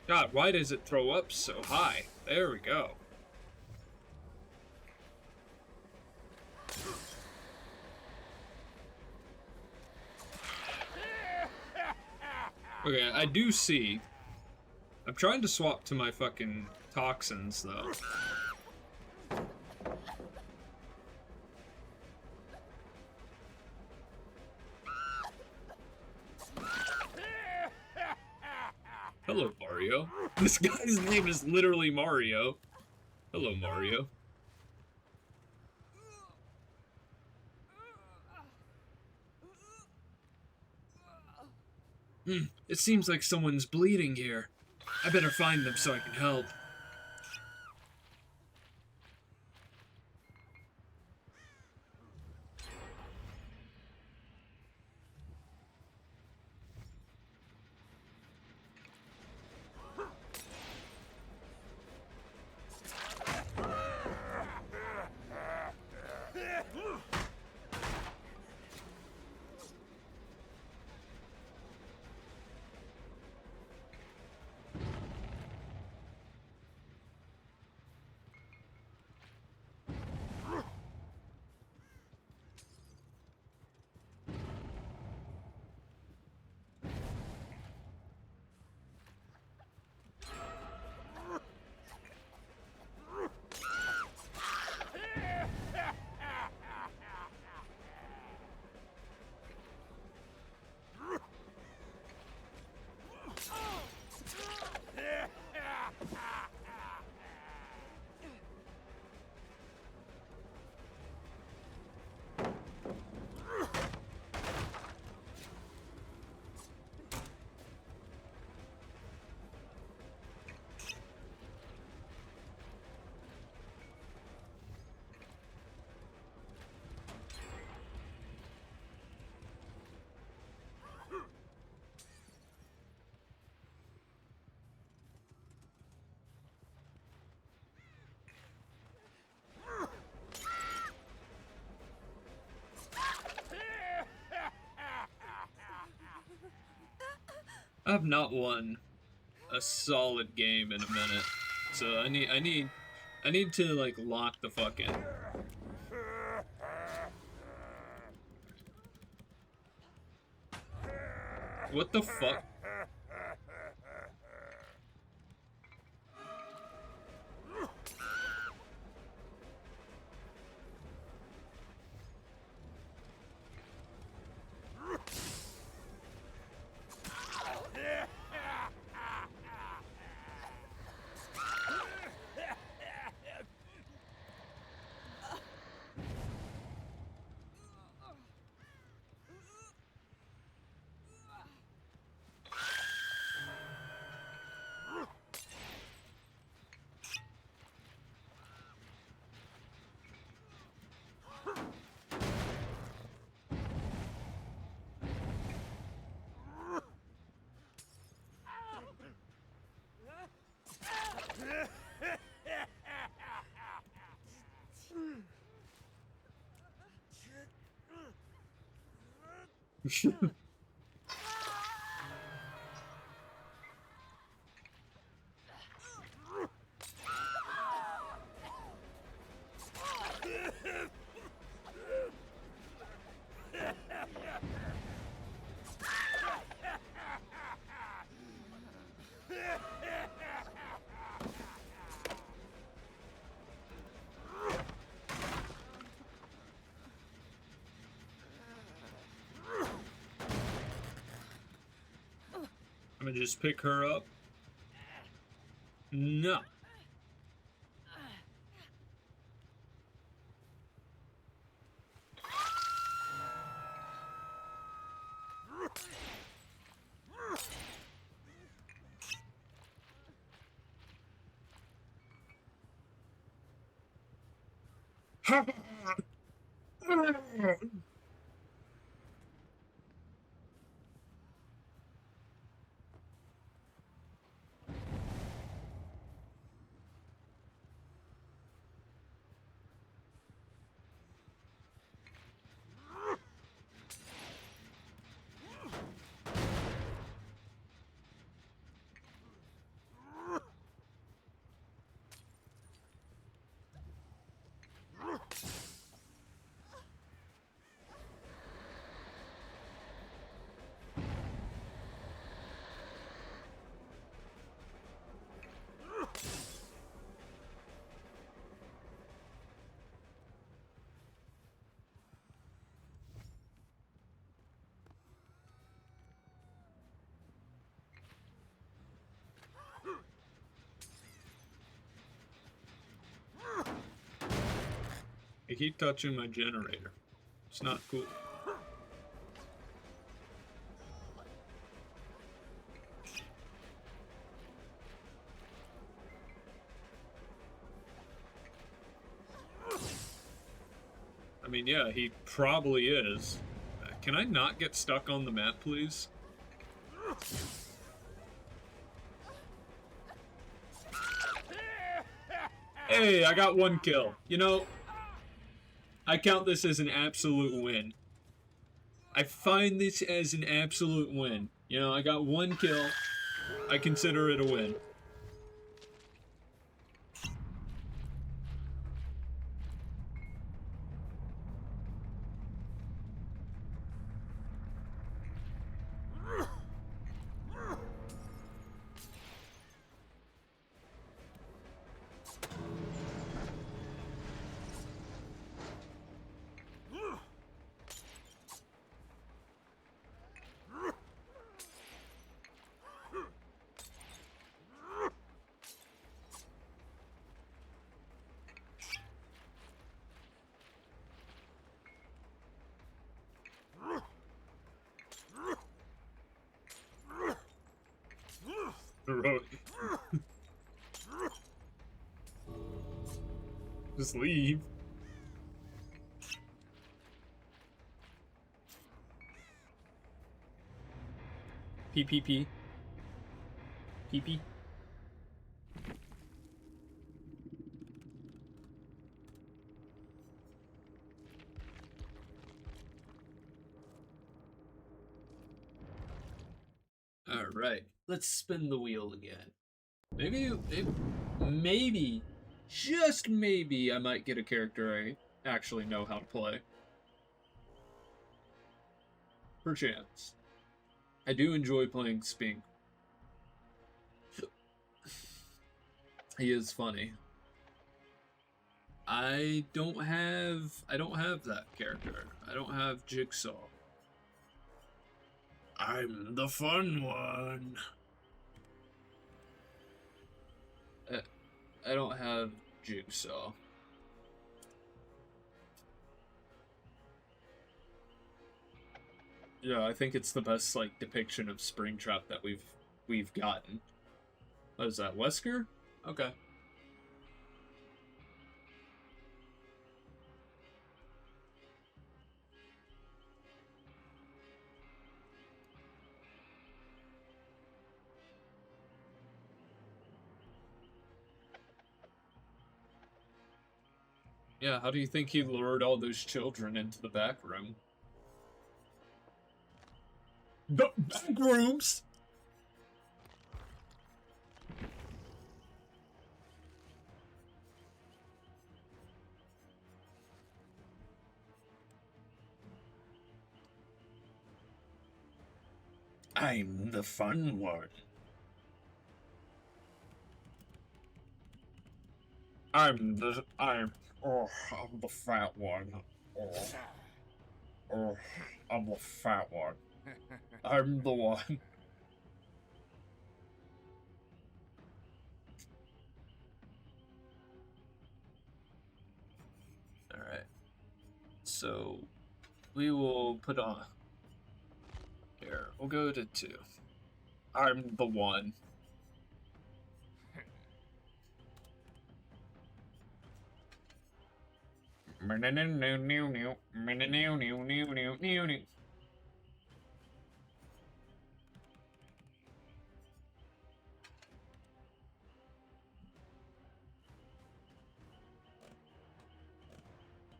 God, why does it throw up so high? There we go. Okay, I do see. I'm trying to swap to my fucking toxins, though. Hello, Mario. This guy's name is literally Mario. Hello, Mario. It seems like someone's bleeding here. I better find them so I can help. I have not won a solid game in a minute, so I need to like lock the fuck in. What the fuck? I'm gonna just pick her up. No. I keep touching my generator. It's not cool. I mean, yeah, he probably is. Can I not get stuck on the map, please? Hey, I got one kill. You know, I count this as an absolute win. I find this as an absolute win. You know, I got one kill. I consider it a win. Heroic. Just leave. PPP. PP. Alright, let's spin the wheel again. Maybe, just maybe, I might get a character I actually know how to play. Perchance. I do enjoy playing Spink. He is funny. I don't have that character. I don't have Jigsaw. I'm the fun one. I don't have Jigsaw. Yeah, I think it's the best like depiction of Springtrap that we've gotten. What is that, Wesker? Okay. Yeah, how do you think he lured all those children into the back room? The back rooms? I'm the fun one. I'm the fat one. I'm the fat one. I'm the one. Alright. So we will put on here. We'll go to 2. I'm the one.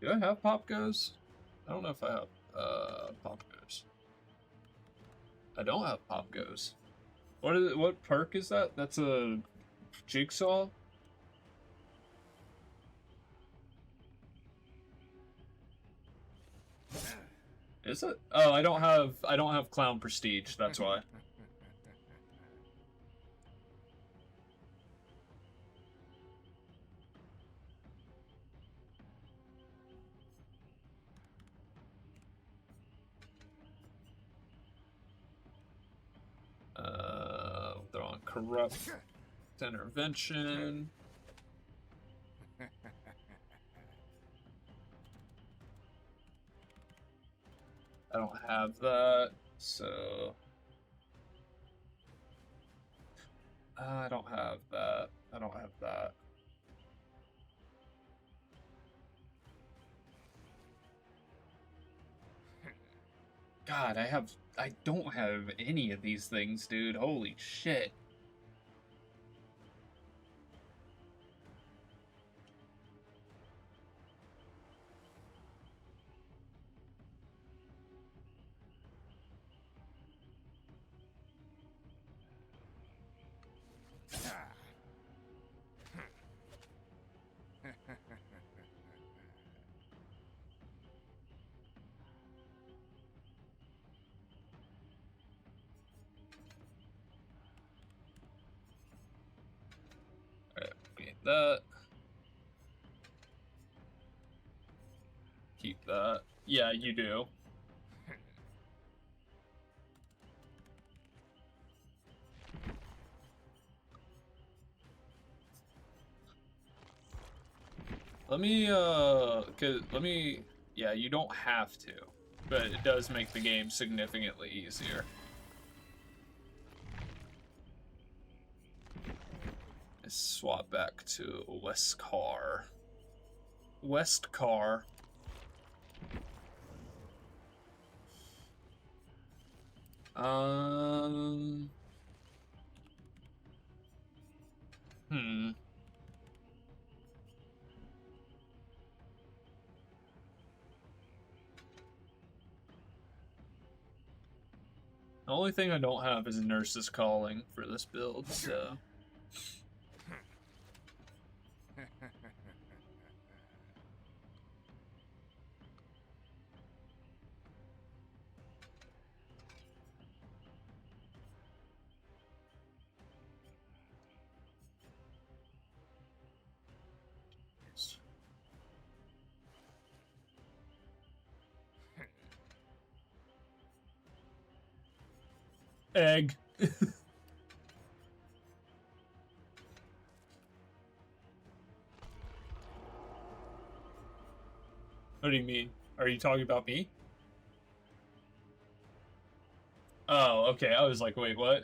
Do I have Pop Goes? I don't know if I have Pop Goes. I don't have Pop Goes. What perk is that? That's a Jigsaw? Is it? Oh, I don't have Clown Prestige, that's why. Throw on Corrupt Intervention. I don't have that, so I don't have that. I don't have that. God, I don't have any of these things, dude. Holy shit. Alright, get that. Keep that. Yeah, you do. Yeah, you don't have to, but it does make the game significantly easier. Let's swap back to Westcar. Westcar. Hmm. The only thing I don't have is Nurse's Calling for this build, so... Egg. What do you mean? Are you talking about me? Oh, okay. I was like, wait, what?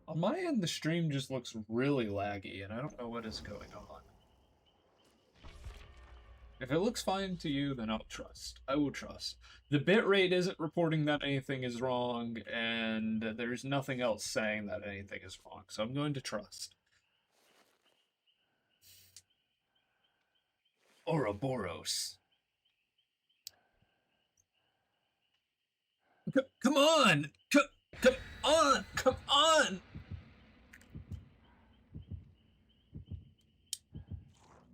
On my end, the stream just looks really laggy, and I don't know what is going on. If it looks fine to you, then I'll trust. I will trust. The bitrate isn't reporting that anything is wrong, and there's nothing else saying that anything is wrong, so I'm going to trust. Ouroboros. Come on! Come on! Come on!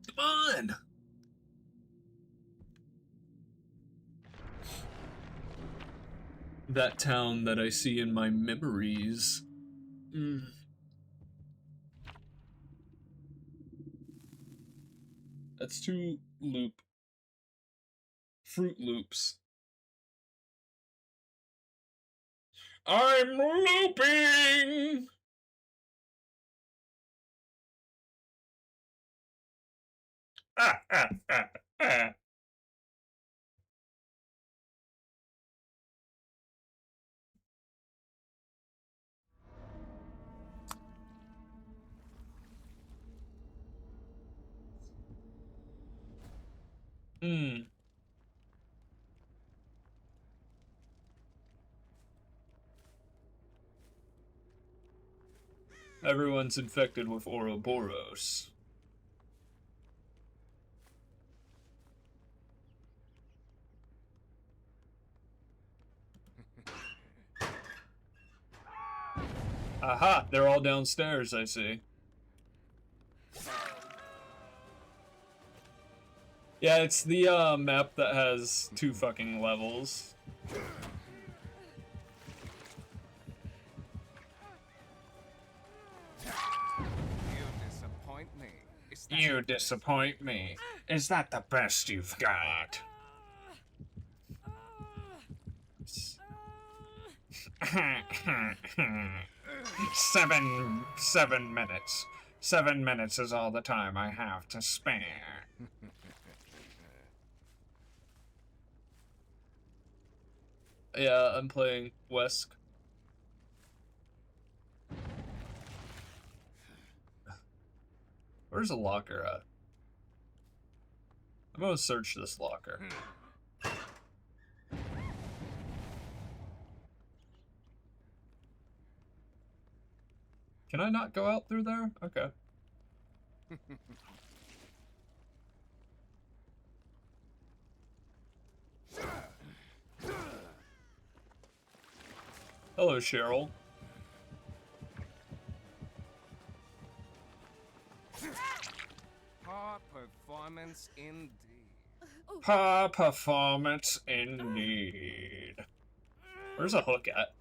Come on! That town that I see in my memories. That's two Fruit Loops. I'm looping! Ah. Everyone's infected with Ouroboros. Aha! They're all downstairs, I see. Yeah, it's the map that has 2 fucking levels. You disappoint me. Is that the best you've got? 7 minutes. 7 minutes is all the time I have to spare. Yeah, I'm playing Wesk. Where's the locker at? I'm gonna search this locker. Can I not go out through there? Okay. Hello, Cheryl. Poor performance indeed. Poor performance indeed. Where's a hook at?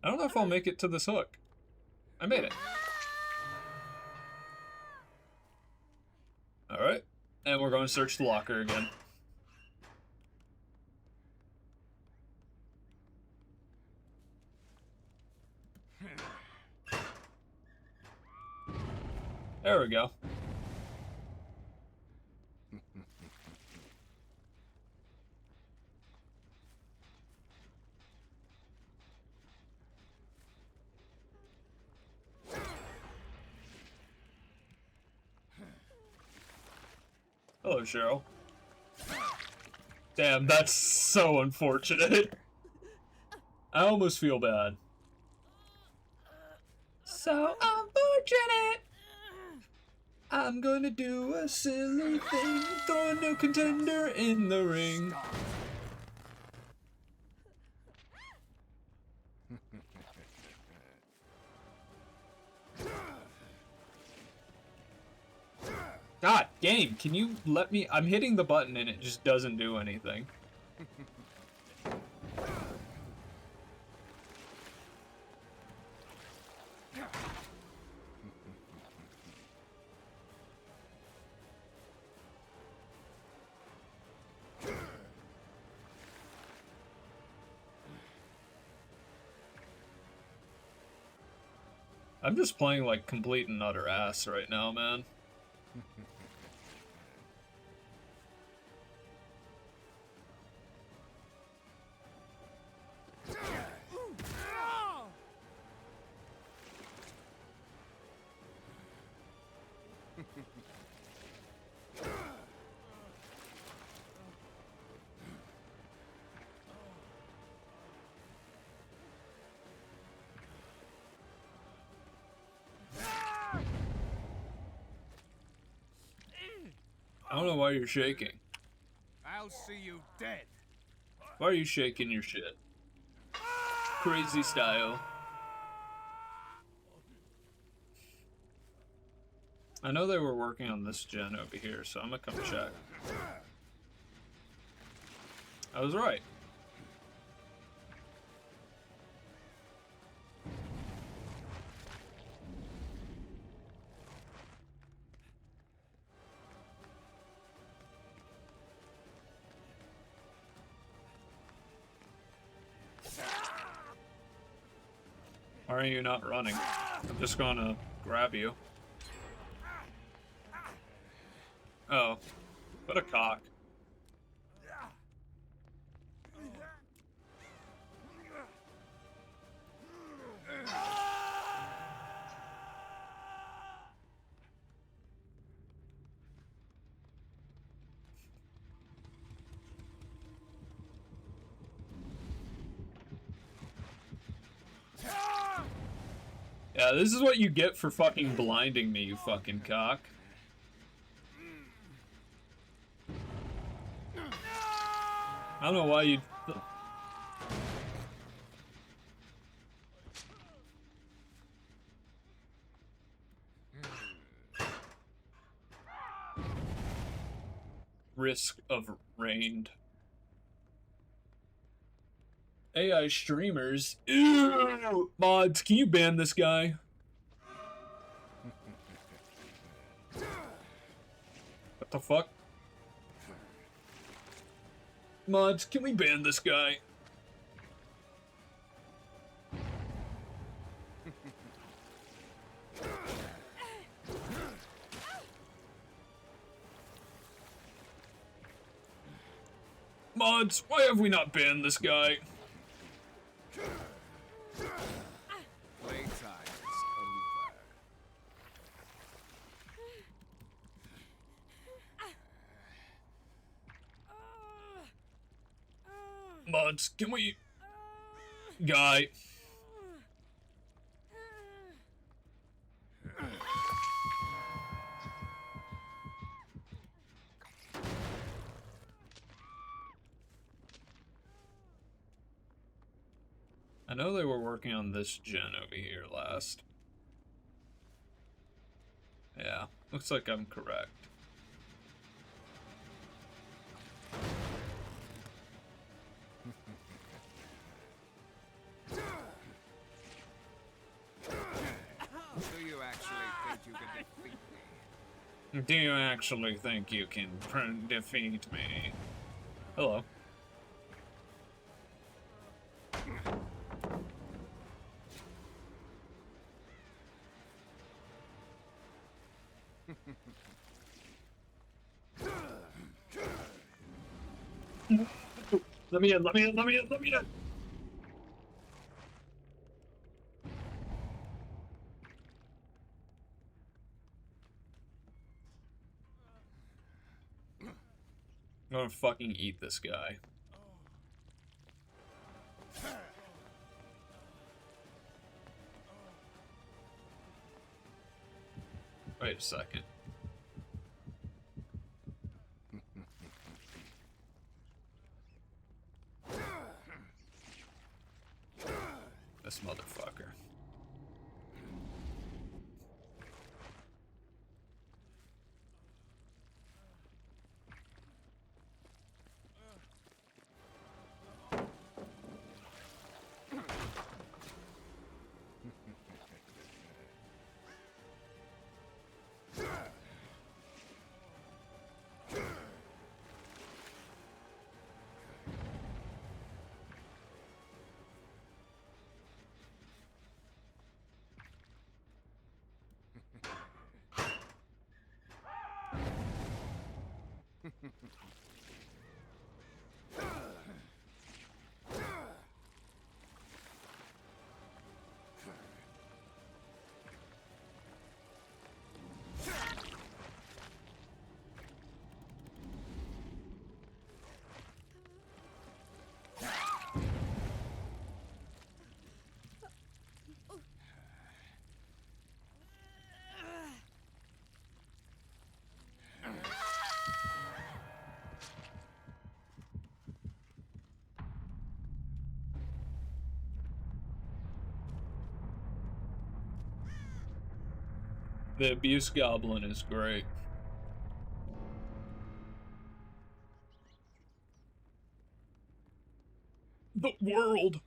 I don't know if I'll make it to this hook. I made it. Alright. And we're going to search the locker again. There we go. Hello, Cheryl. Damn, that's so unfortunate. I almost feel bad. So unfortunate. I'm gonna do a silly thing, throw a new contender in the ring. God, game, can you let me? I'm hitting the button and it just doesn't do anything. I'm just playing like complete and utter ass right now, man. I don't know why you're shaking. I'll see you dead. Why are you shaking your shit? Crazy style. I know they were working on this gen over here, so I'm gonna come check. I was right. Why are you not running? I'm just gonna grab you. Oh, what a cock. Yeah, this is what you get for fucking blinding me, you fucking cock. I don't know why you... Risk of rained. AI streamers. Ew! Mods, can you ban this guy? What the fuck? Mods, can we ban this guy? Mods, why have we not banned this guy? Playtime is over. Mods, can we... Guy. I know they were working on this gen over here last. Yeah, looks like I'm correct. Do you actually think you can defeat me? Do you actually think you can defeat me? Hello. Let me in, let me in, let me in, let me in! I'm gonna fucking eat this guy. Wait a second. The abuse goblin is great. The world.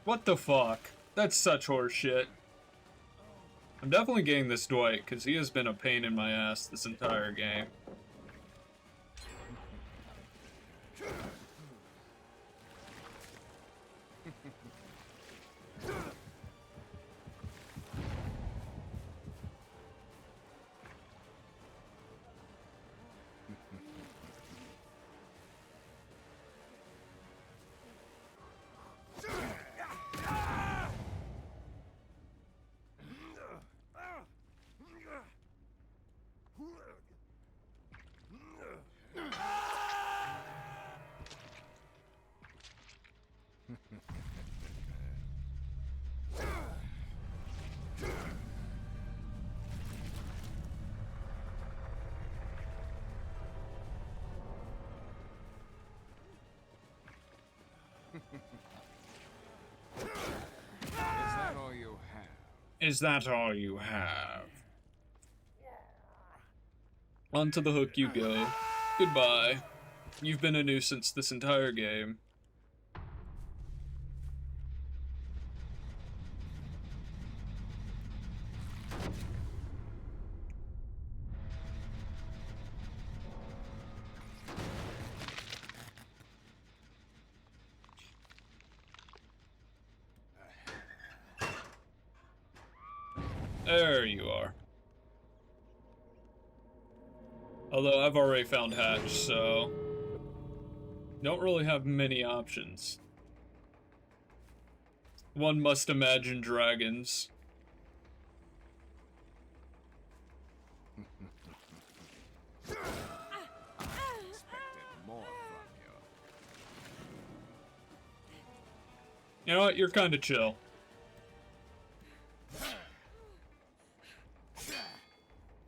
What the fuck? That's such horseshit. I'm definitely getting this Dwight, because he has been a pain in my ass this entire game. Is that all you have? Is that all you have? Onto the hook you go. Goodbye. You've been a nuisance this entire game. There you are. Although I've already found Hatch, so don't really have many options. One must imagine dragons. Expected more from you. You know what? You're kind of chill.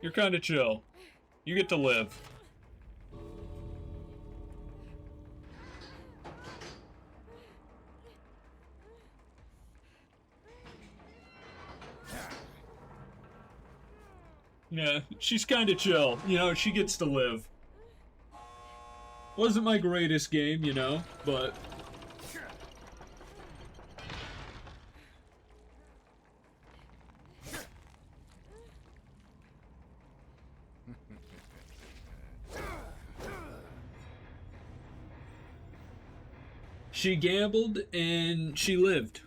You're kind of chill. You get to live. Yeah, she's kind of chill. You know, she gets to live. Wasn't my greatest game, you know, but... She gambled and she lived.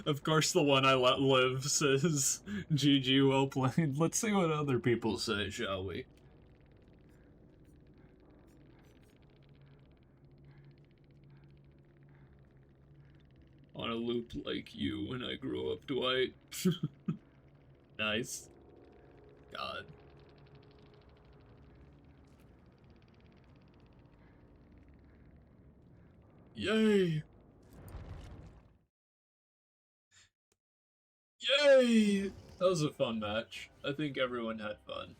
Of course, the one I let live says, GG, well played. Let's see what other people say, shall we? On a loop like you when I grow up, Dwight. Nice. God. Yay! Yay! That was a fun match. I think everyone had fun.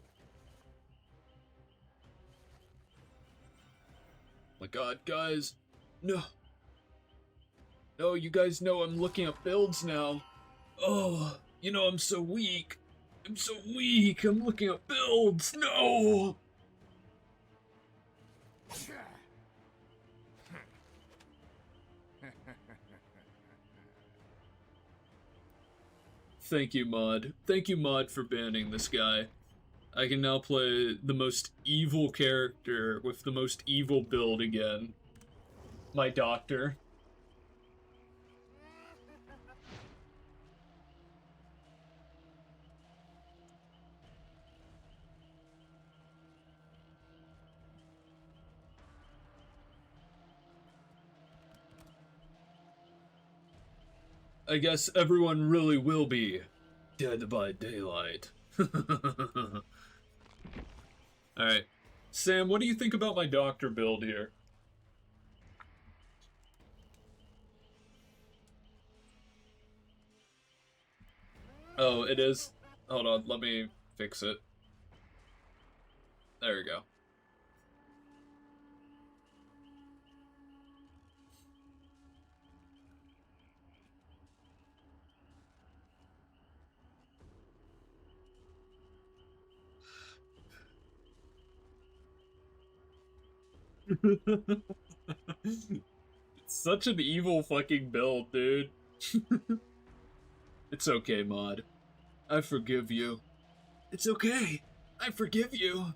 My god, guys. No. No, you guys know I'm looking at builds now. Oh, you know I'm so weak. I'm so weak. I'm looking at builds. No! Thank you, Mod. Thank you, Mod, for banning this guy. I can now play the most evil character with the most evil build again. My doctor. I guess everyone really will be dead by daylight. Alright. Sam, what do you think about my doctor build here? Oh, it is? Hold on, let me fix it. There we go. It's such an evil fucking build, dude. It's okay, Mod. I forgive you. It's okay. I forgive you.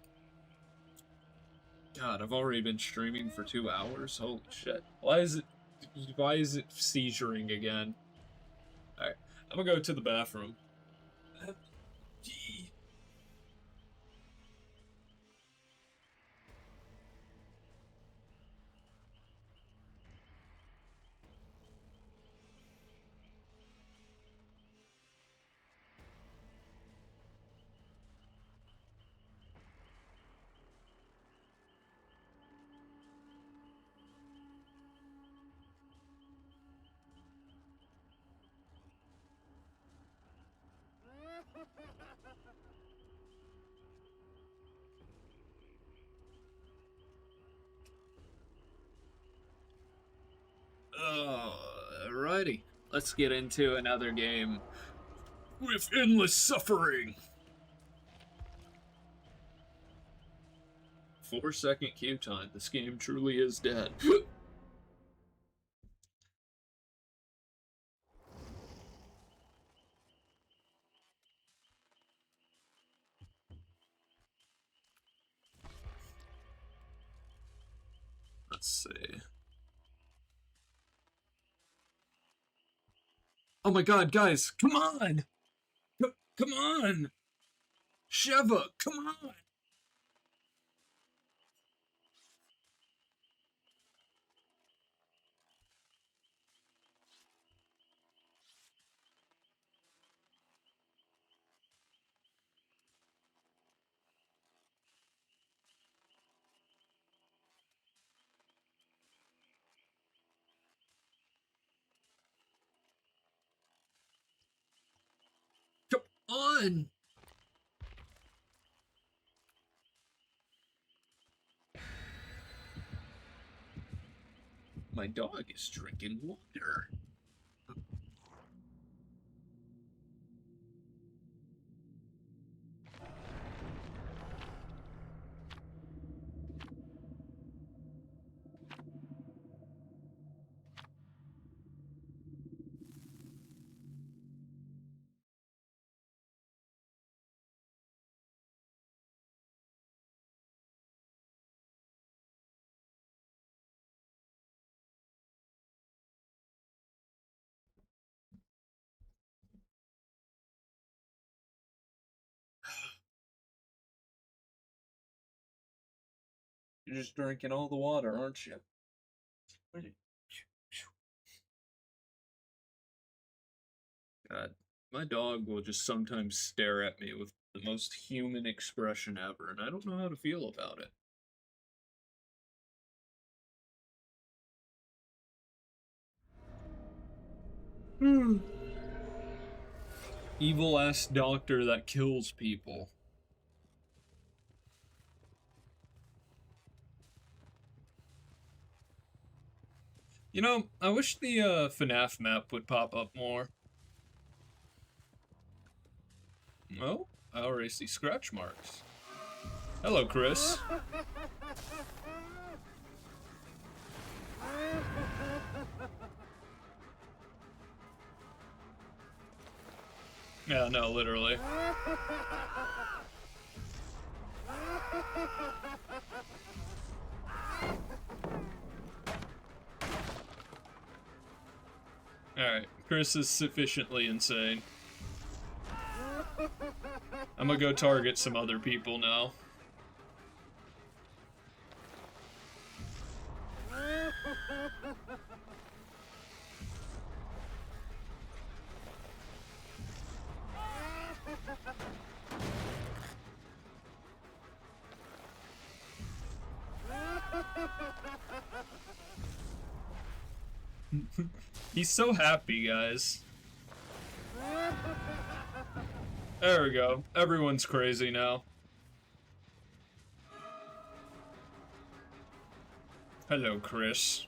God, I've already been streaming for 2 hours. Holy shit. Why is it seizuring again? Alright, I'm gonna go to the bathroom. Gee. Alrighty, let's get into another game with endless suffering. 4-second queue time. This game truly is dead. Let's see. Oh my god, guys, come on! Come on! Sheva, come on! Come on! My dog is drinking water. You're just drinking all the water, aren't you? God, my dog will just sometimes stare at me with the most human expression ever, and I don't know how to feel about it. Evil ass doctor that kills people. You know, I wish the FNAF map would pop up more. Oh, I already see scratch marks. Hello, Chris. Yeah, no, literally. Alright, Chris is sufficiently insane. I'm gonna go target some other people now. He's so happy, guys. There we go. Everyone's crazy now. Hello, Chris.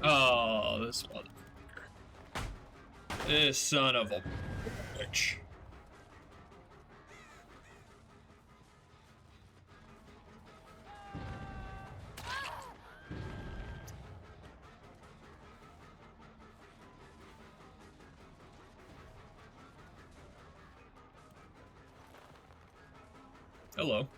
Oh, this motherfucker. This son of a bitch. Hello.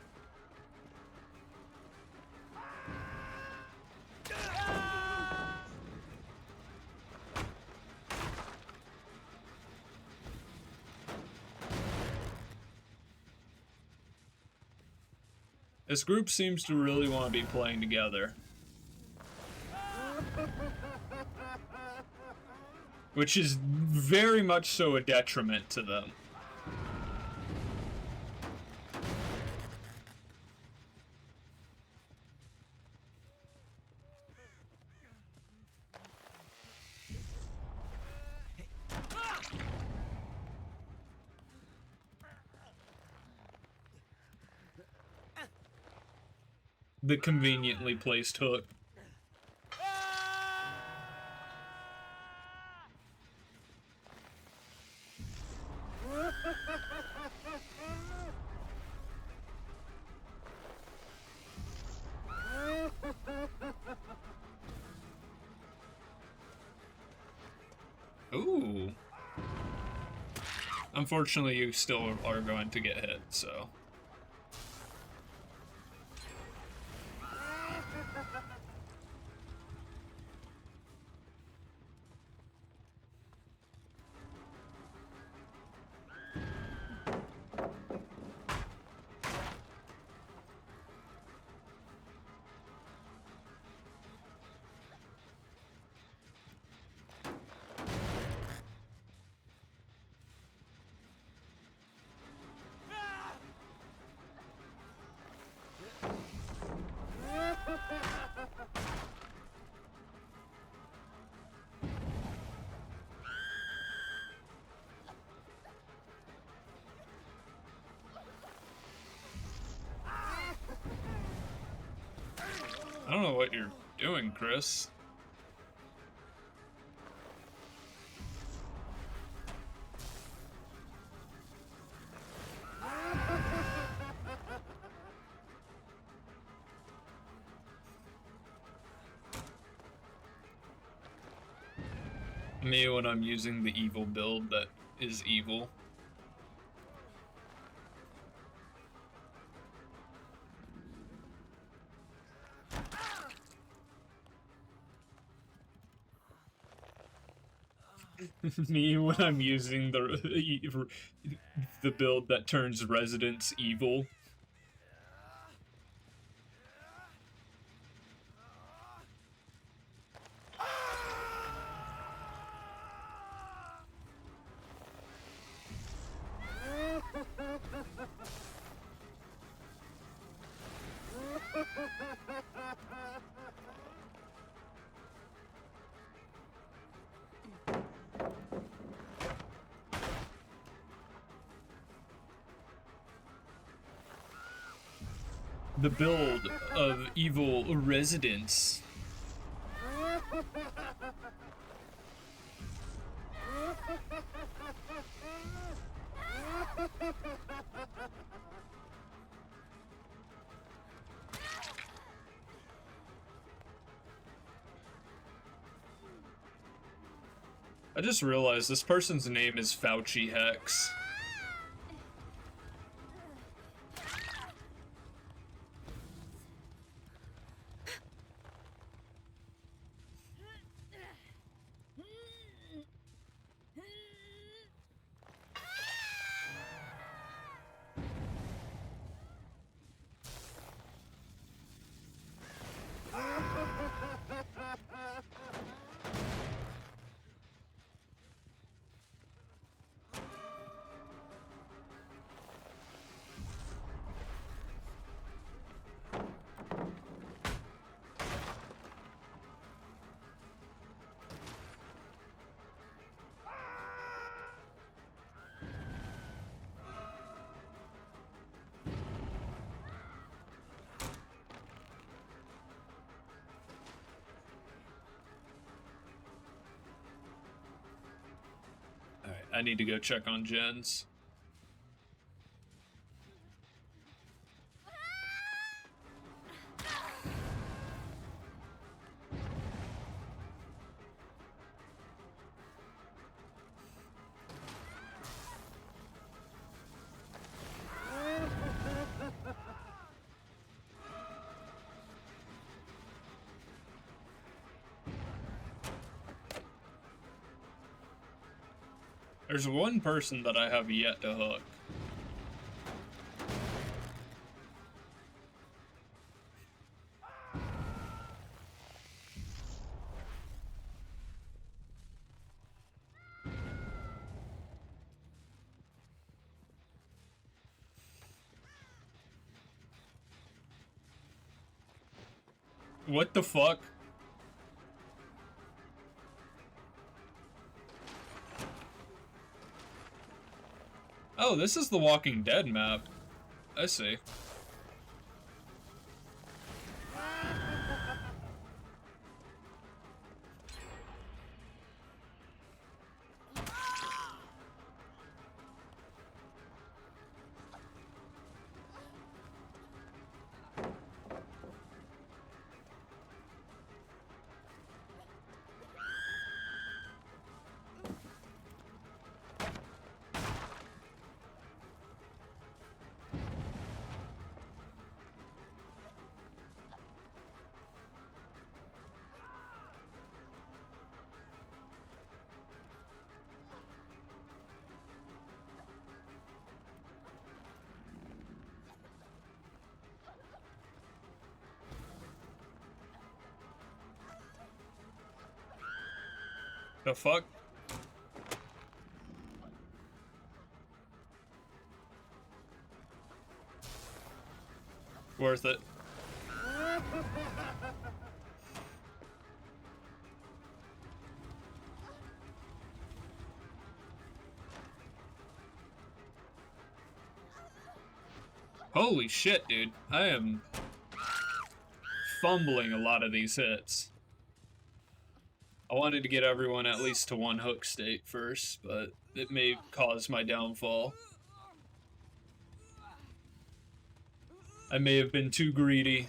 This group seems to really want to be playing together. Which is very much so a detriment to them. The conveniently placed hook. Ooh. Unfortunately, you still are going to get hit, so. know what you're doing, Chris. Me when I'm using the evil build that is evil. Me when I'm using the build that turns residents evil. The build of evil residents. I just realized this person's name is Fauci Hex. Alright, I need to go check on Jens. There's one person that I have yet to hook. What the fuck? Oh, this is the Walking Dead map. I see. The fuck? Worth it. Holy shit, dude. I am fumbling a lot of these hits. I wanted to get everyone at least to 1 hook state first, but it may cause my downfall. I may have been too greedy.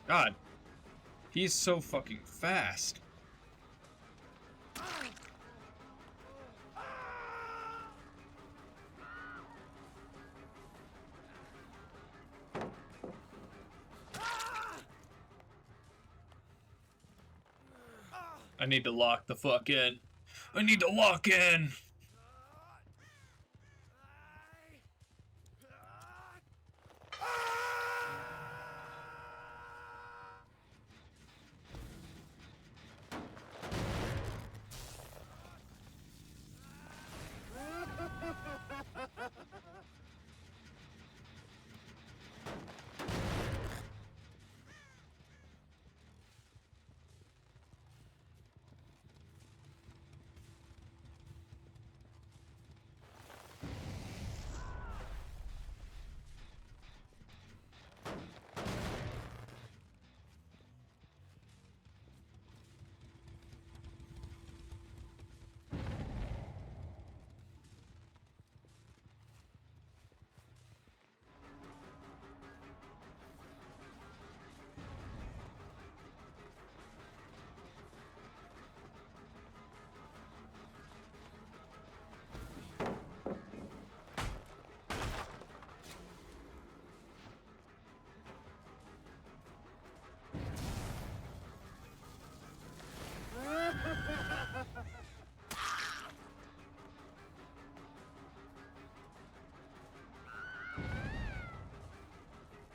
God, he's so fucking fast. I need to lock the fuck in. I need to lock in.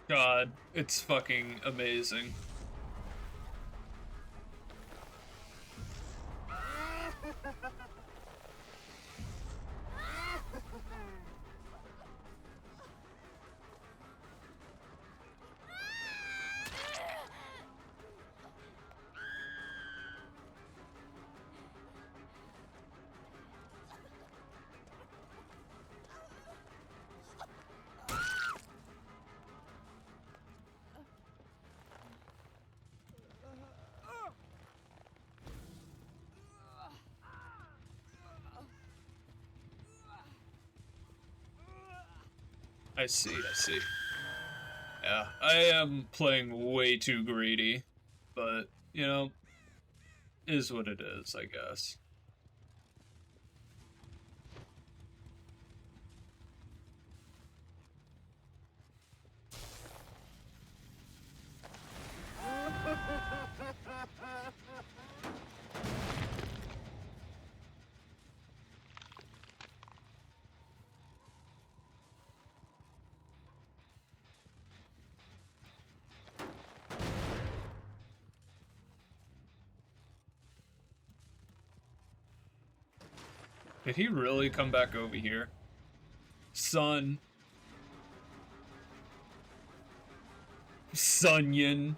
God, it's fucking amazing. I see, I see. Yeah, I am playing way too greedy, but, you know, is what it is, I guess. Did he really come back over here? Son. Sunyon.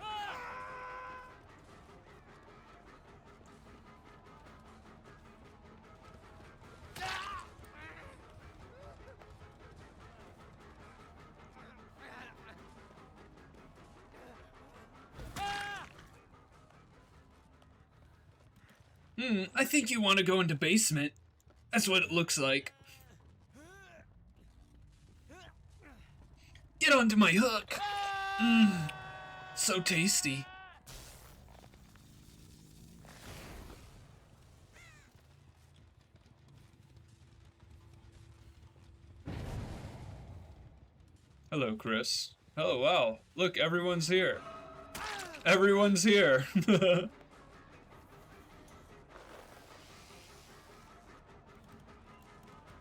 I think you want to go into basement. That's what it looks like. Get onto my hook. So tasty. Hello, Chris. Oh, wow. Look, everyone's here. Everyone's here.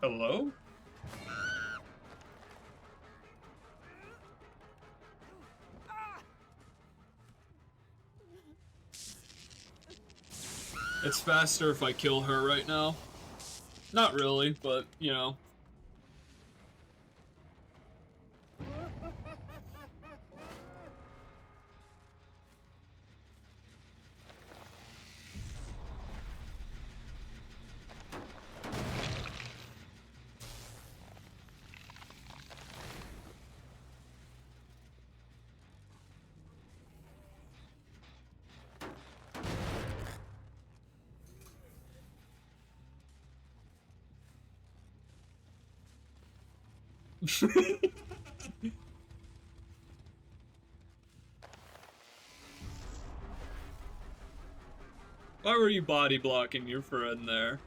Hello? It's faster if I kill her right now. Not really, but, you know. Why were you body blocking your friend there?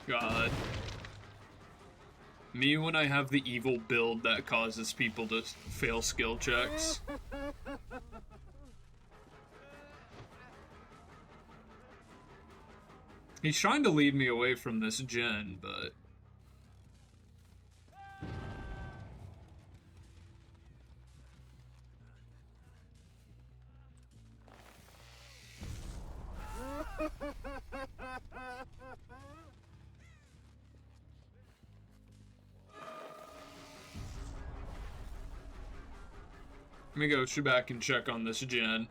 God. Me when I have the evil build that causes people to fail skill checks. He's trying to lead me away from this gen, but... Let me go back and check on this gen.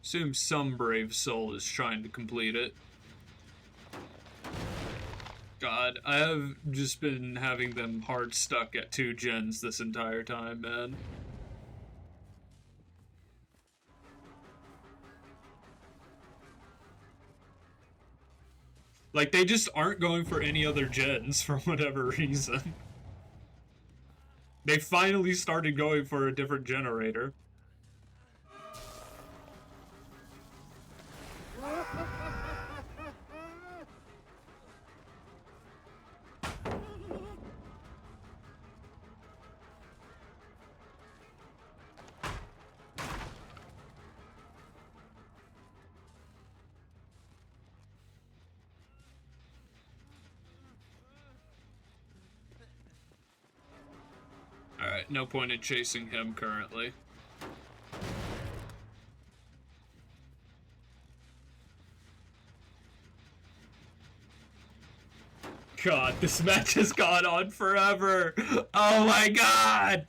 Assume some brave soul is trying to complete it. God, I have just been having them hard stuck at 2 gens this entire time, man. Like, they just aren't going for any other gens for whatever reason. They finally started going for a different generator. Alright, no point in chasing him currently. God, this match has gone on forever! Oh my god!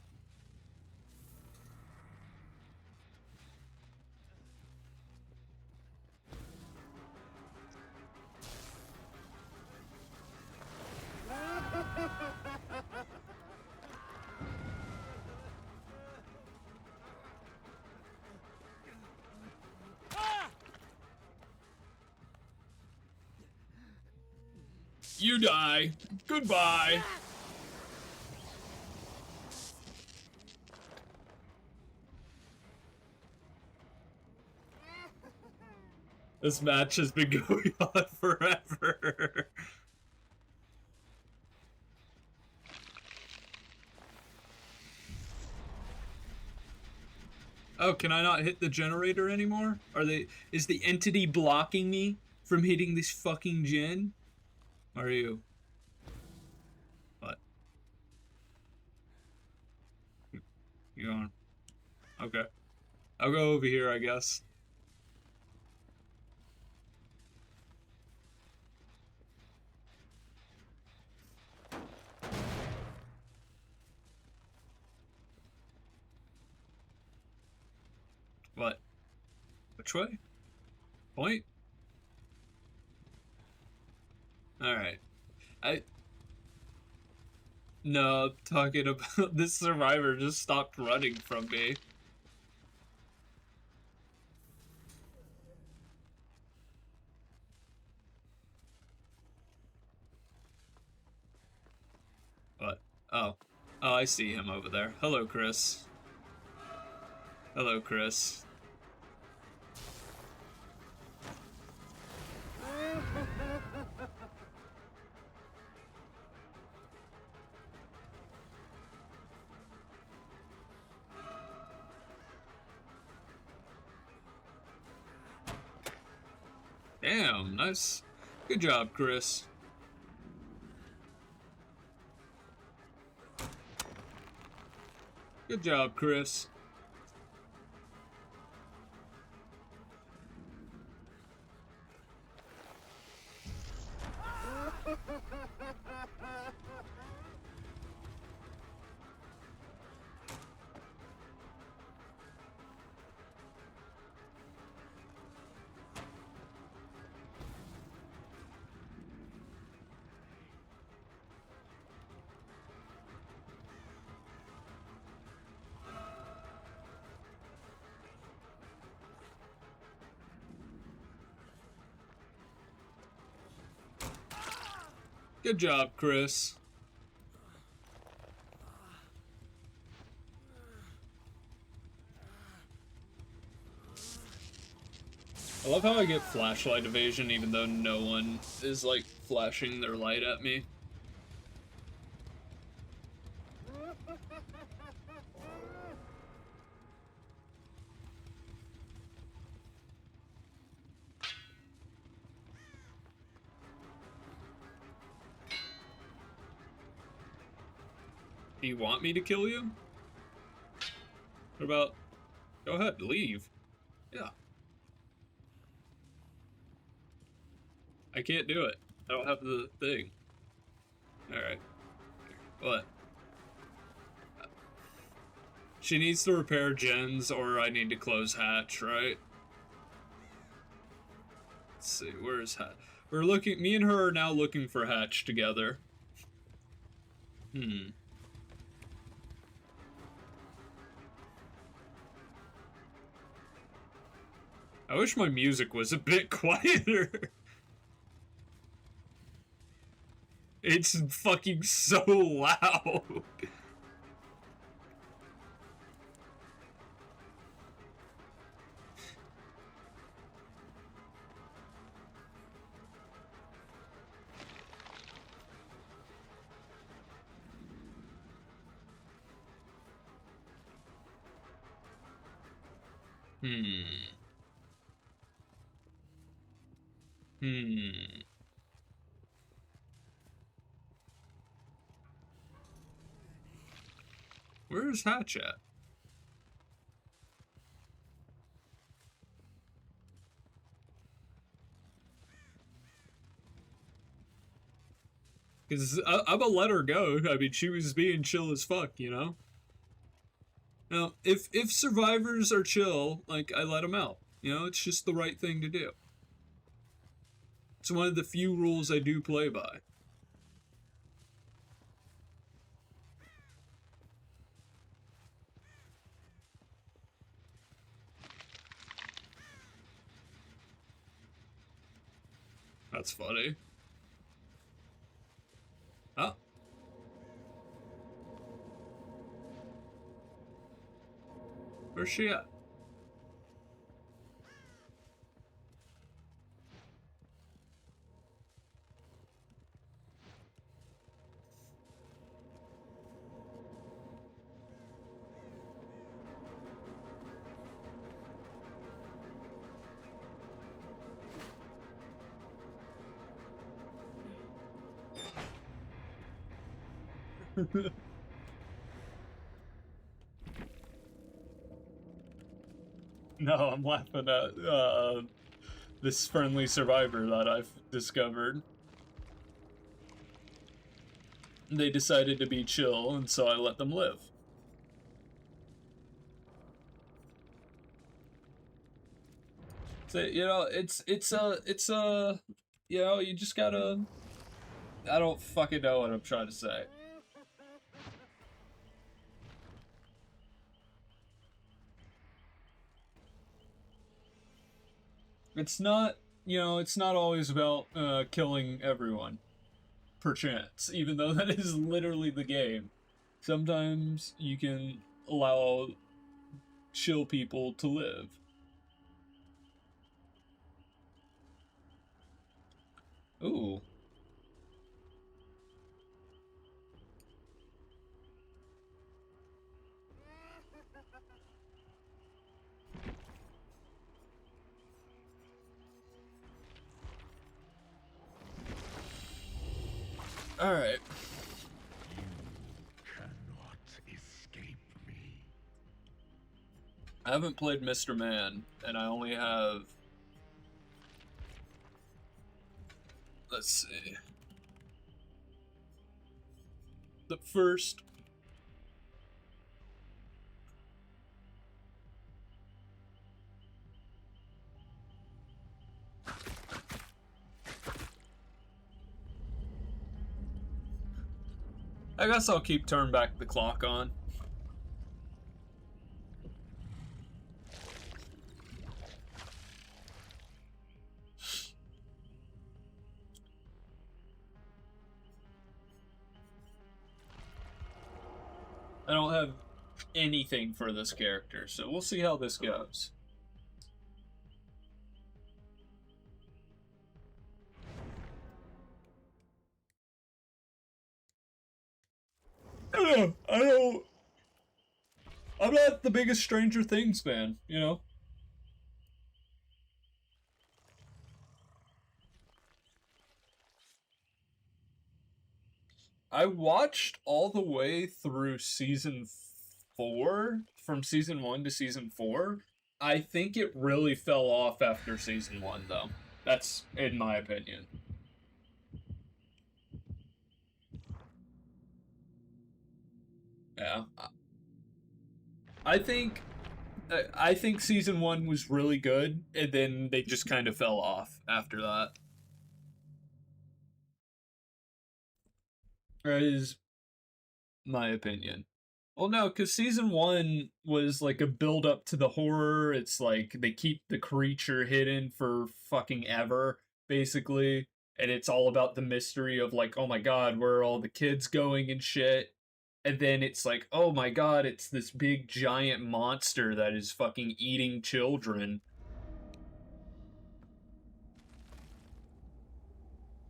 You die. Goodbye. This match has been going on forever. Oh, can I not hit the generator anymore? Is the entity blocking me from hitting this fucking gen? Are you? What? You going? Okay. I'll go over here, I guess. What? Which way? Point? Alright. No, I'm talking about this survivor just stopped running from me. What? Oh. Oh, I see him over there. Hello, Chris. Hello, Chris. Damn, nice. Good job, Chris. Good job, Chris. Good job, Chris. I love how I get flashlight evasion even though no one is, like, flashing their light at me. Do you want me to kill you? What about... Go ahead, leave. Yeah. I can't do it. I don't have the thing. Alright. What? She needs to repair gens, or I need to close hatch, right? Let's see, where's hatch? We're looking... Me and her are now looking for hatch together. I wish my music was a bit quieter. It's fucking so loud. Where's Hatch at? Because I'm gonna let her go. I mean, she was being chill as fuck, you know? Now, if survivors are chill, like, I let them out. You know, it's just the right thing to do. It's one of the few rules I do play by. That's funny. Oh. Where's she at? No, I'm laughing at this friendly survivor that I've discovered. They decided to be chill, and so I let them live. So, you know, you know, you just gotta. I don't fucking know what I'm trying to say. It's not, you know, it's not always about killing everyone, perchance, even though that is literally the game. Sometimes you can allow chill people to live. Ooh. Alright. Cannot escape me. I haven't played Mr. Man, and I only have... Let's see. The first... I guess I'll keep turn back the clock on. I don't have anything for this character, so we'll see how this goes. I don't... I'm not the biggest Stranger Things fan, you know? I watched all the way through season 4, from season 1 to season 4. I think it really fell off after season 1, though. That's in my opinion. Yeah. I think season 1 was really good, and then they just kind of fell off after that. That is my opinion. Well, no, because season 1 was like a build up to the horror. It's like they keep the creature hidden for fucking ever, basically. And it's all about the mystery of like, oh my god, where are all the kids going and shit. And then it's like, oh my god, it's this big giant monster that is fucking eating children.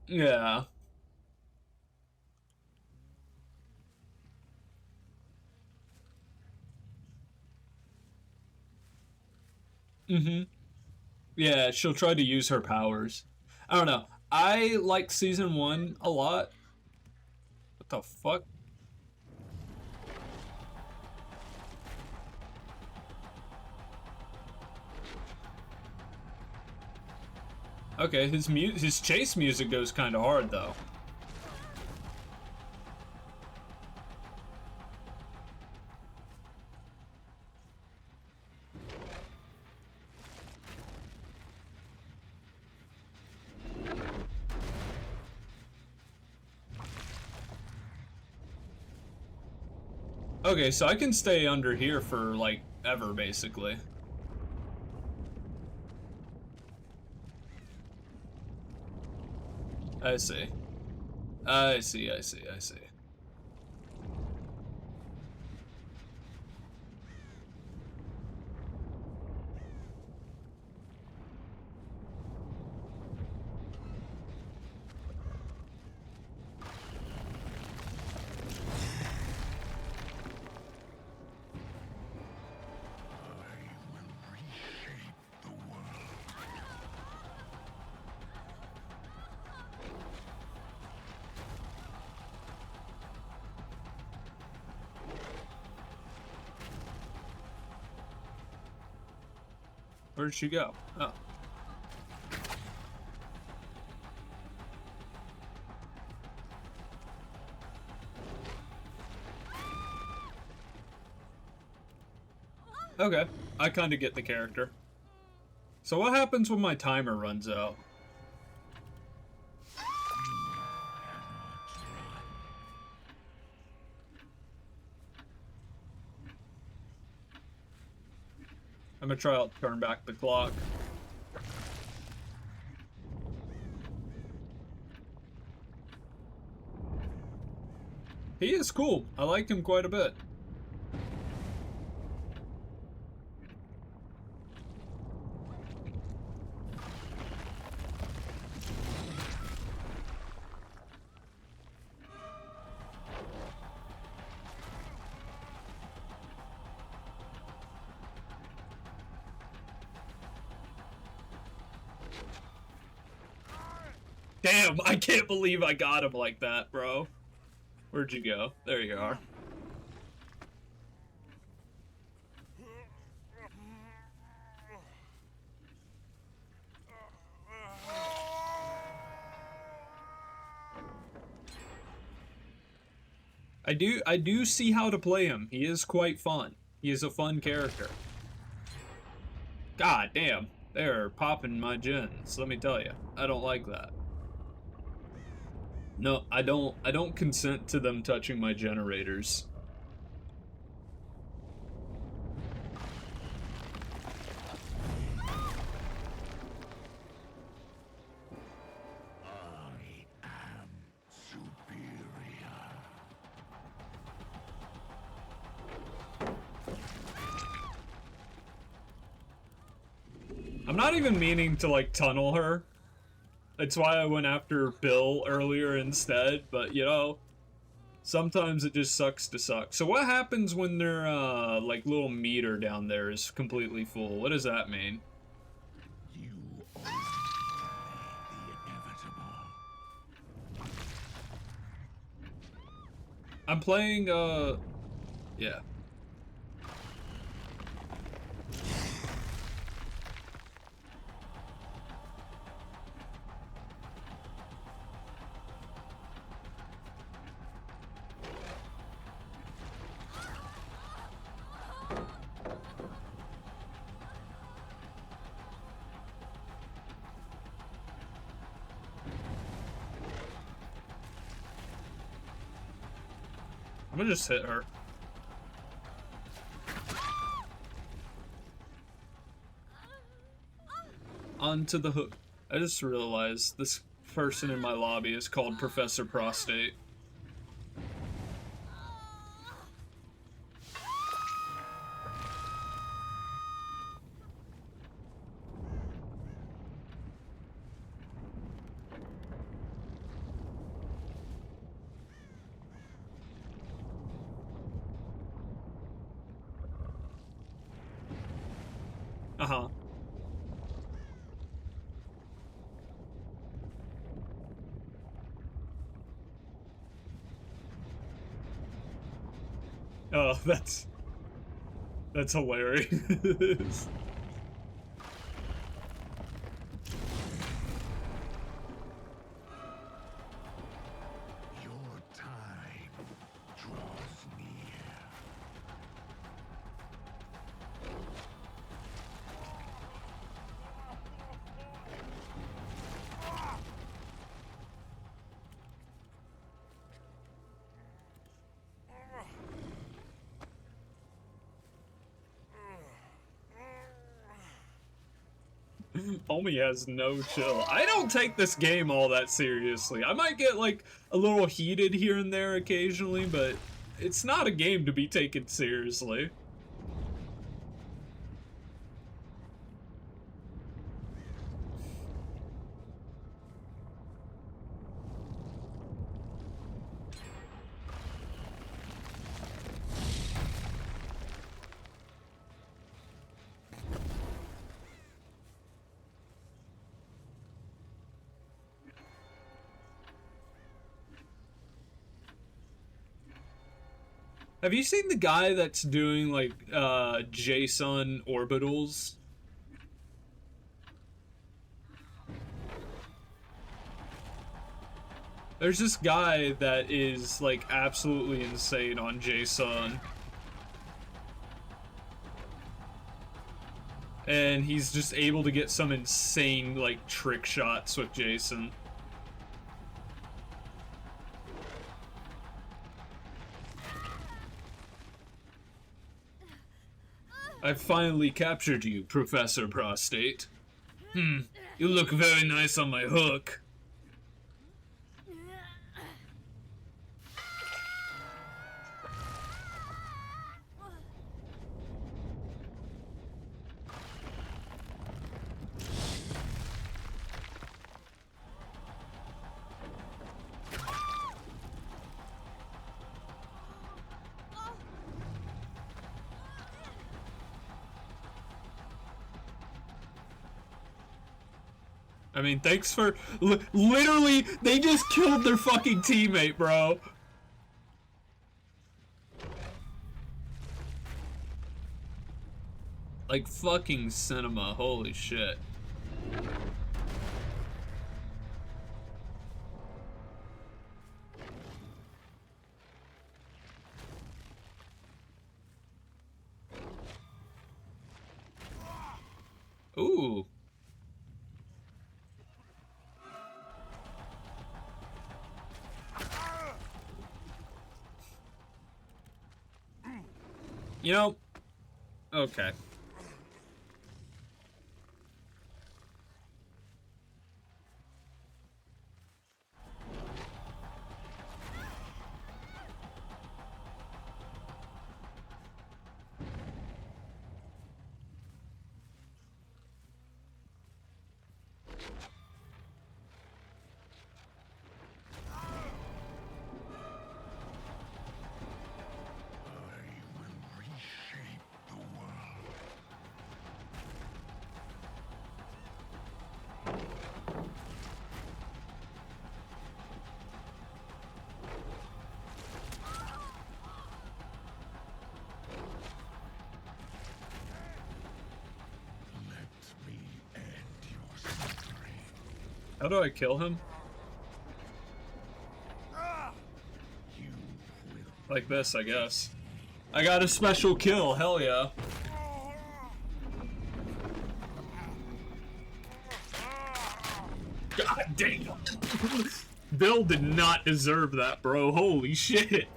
Yeah. Mm-hmm. Yeah, she'll try to use her powers. I don't know. I like season 1 a lot. What the fuck? Okay, his chase music goes kind of hard though. Okay, so I can stay under here for like ever basically. I see. I see, I see, I see. Where'd she go? Oh. Okay, I kind of get the character. So what happens when my timer runs out? I'm gonna try to turn back the clock. He is cool. I like him quite a bit. Damn, I can't believe I got him like that, bro. Where'd you go? There you are. I do see how to play him. He is quite fun. He is a fun character. God damn, they're popping my gens, let me tell you. I don't like that. No, I don't consent to them touching my generators. I'm not even meaning to, like, tunnel her. That's why I went after Bill earlier instead, but, you know, sometimes it just sucks to suck. So what happens when their, like, little meter down there is completely full? What does that mean? You only the inevitable. I'm playing, yeah. I'm gonna just hit her. Onto the hook. I just realized this person in my lobby is called Professor Prostate. Uh-huh. Oh, that's hilarious. Your time draws near. Homie has no chill. I don't take this game all that seriously. I might get, like, a little heated here and there occasionally, but it's not a game to be taken seriously. Have you seen the guy that's doing, like, JSON orbitals? There's this guy that is, like, absolutely insane on Jason. And he's just able to get some insane, like, trick shots with Jason. I've finally captured you, Professor Prostate. You look very nice on my hook. I mean, thanks for... literally, they just killed their fucking teammate, bro. Like, fucking cinema, holy shit. Ooh. You know, okay. I will reshape the world. Let me end your suffering. How do I kill him? You will Like this, I guess. I got a special kill, hell yeah. God damn. Bill did not deserve that, bro. Holy shit.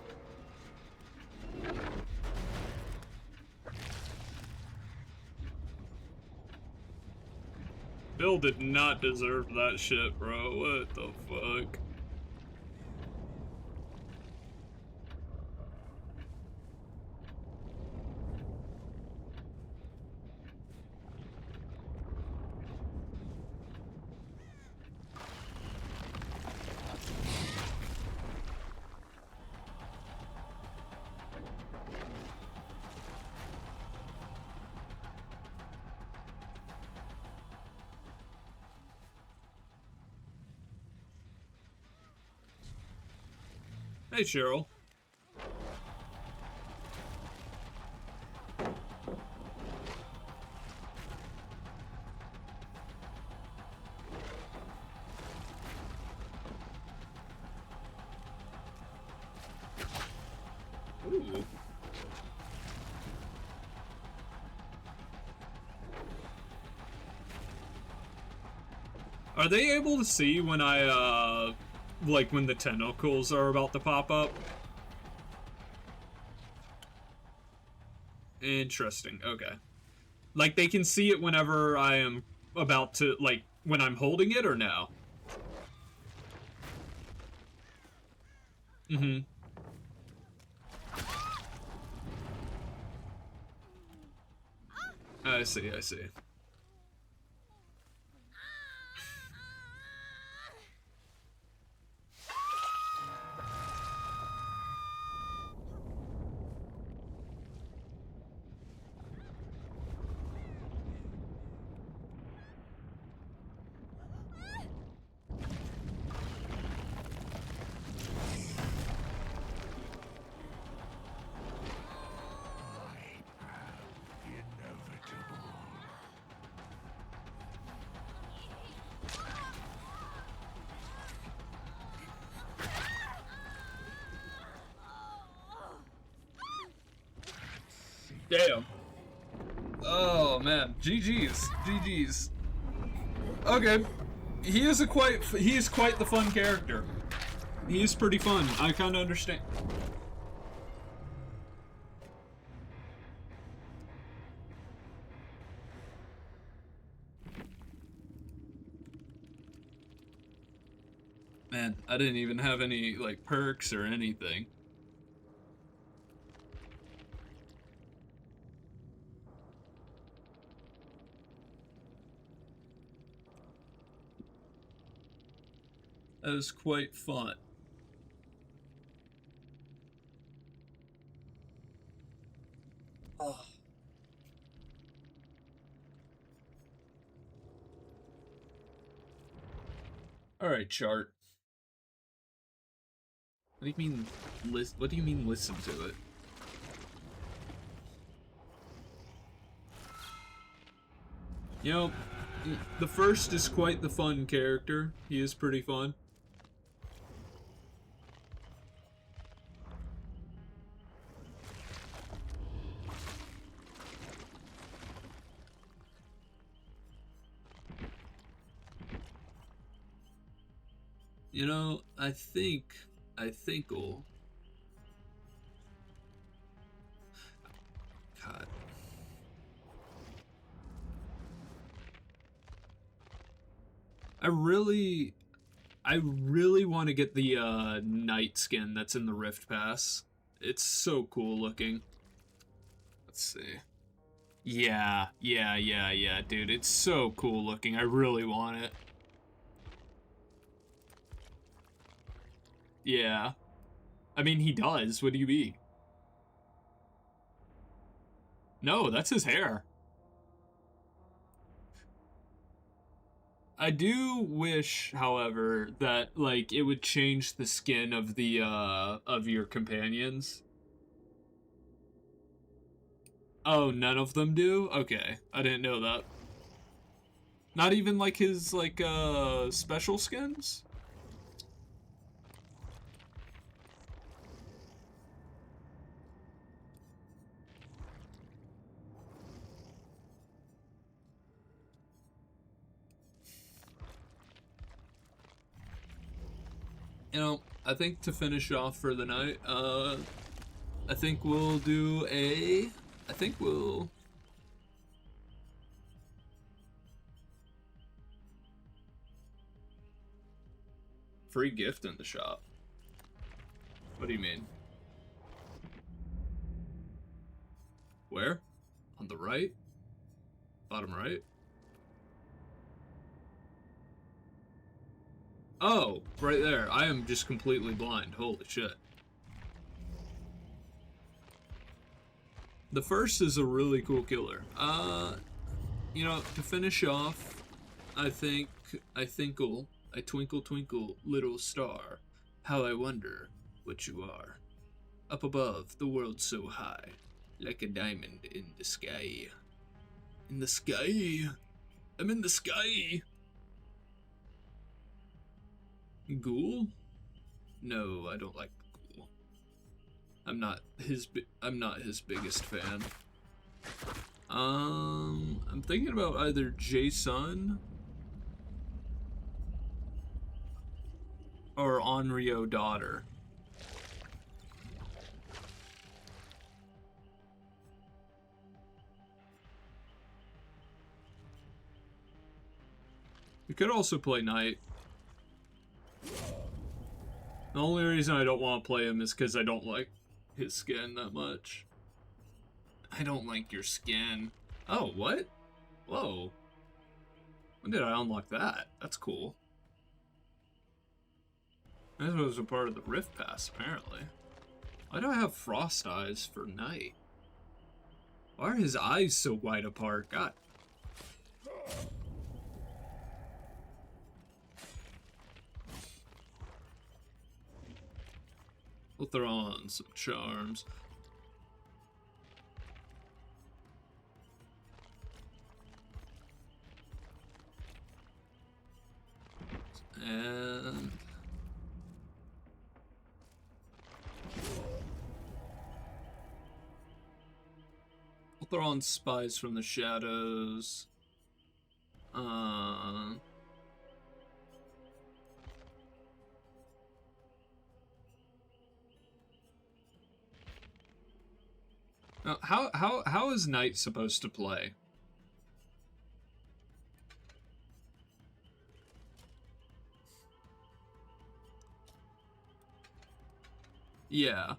Bill did not deserve that shit, bro. What the fuck? Hey, Cheryl. Ooh. Are they able to see when I, like when the tentacles are about to pop up? Interesting, okay. Like they can see it whenever I am about to, like, when I'm holding it or no? Mm-hmm. I see, I see. inevitable. Damn. Oh man, GG's, GG's. Okay, he is quite the fun character. He is pretty fun. I kind of understand. Man, I didn't even have any like perks or anything. That was quite fun. Oh. Alright, chart. What do you mean what do you mean listen to it? You know, the first is quite the fun character. He is pretty fun. You know, I think we'll... God. I really want to get the night skin that's in the Rift Pass. It's so cool looking. Let's see. Yeah, dude. It's so cool looking. I really want it. Yeah. I mean, he does. What do you mean? No, that's his hair. I do wish, however, that, like, it would change the skin of the, of your companions. Oh, none of them do? Okay, I didn't know that. Not even, like, his, like, special skins? You know, I think to finish off for the night, I think we'll do a... I think we'll... Free gift in the shop. What do you mean? Where? On the right? Bottom right? Oh, right there. I am just completely blind. Holy shit. The first is a really cool killer. You know, to finish off, I twinkle, twinkle, little star, how I wonder what you are. Up above, the world so high, like a diamond in the sky. In the sky. I'm in the sky. Ghoul? No, I don't like Ghoul. I'm not his biggest fan. I'm thinking about either Jason or Onryo Daughter. We could also play Knight. The only reason I don't want to play him is because I don't like his skin that much. I don't like your skin. Oh, what? Whoa. When did I unlock that? That's cool. That was a part of the Rift Pass, apparently. Why do I have frost eyes for Knight? Why are his eyes so wide apart? God. We'll throw on some charms. And... throw on Spies from the Shadows. Now, how is Knight supposed to play? Yeah.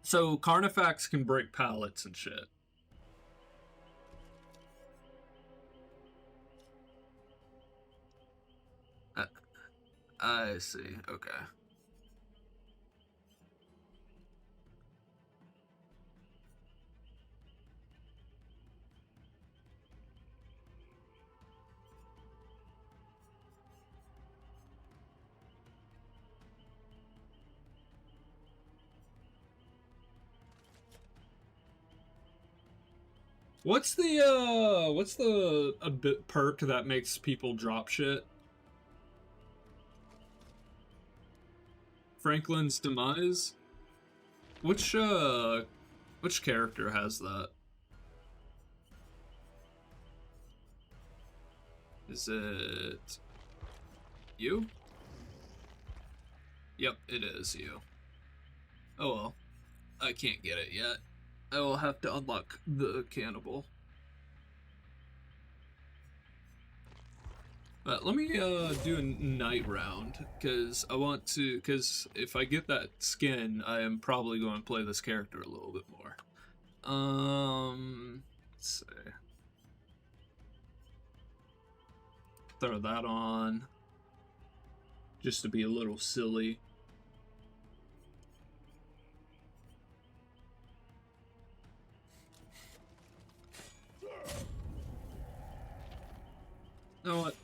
So Carnifex can break pallets and shit. I see. Okay. What's the a bit perk that makes people drop shit? Franklin's Demise? Which character has that? Is it you? Yep, it is you. Oh well. I can't get it yet. I will have to unlock the cannibal. But let me do a night round, because I want to, because if I get that skin, I am probably going to play this character a little bit more. Let's see. Throw that on. Just to be a little silly. You know what?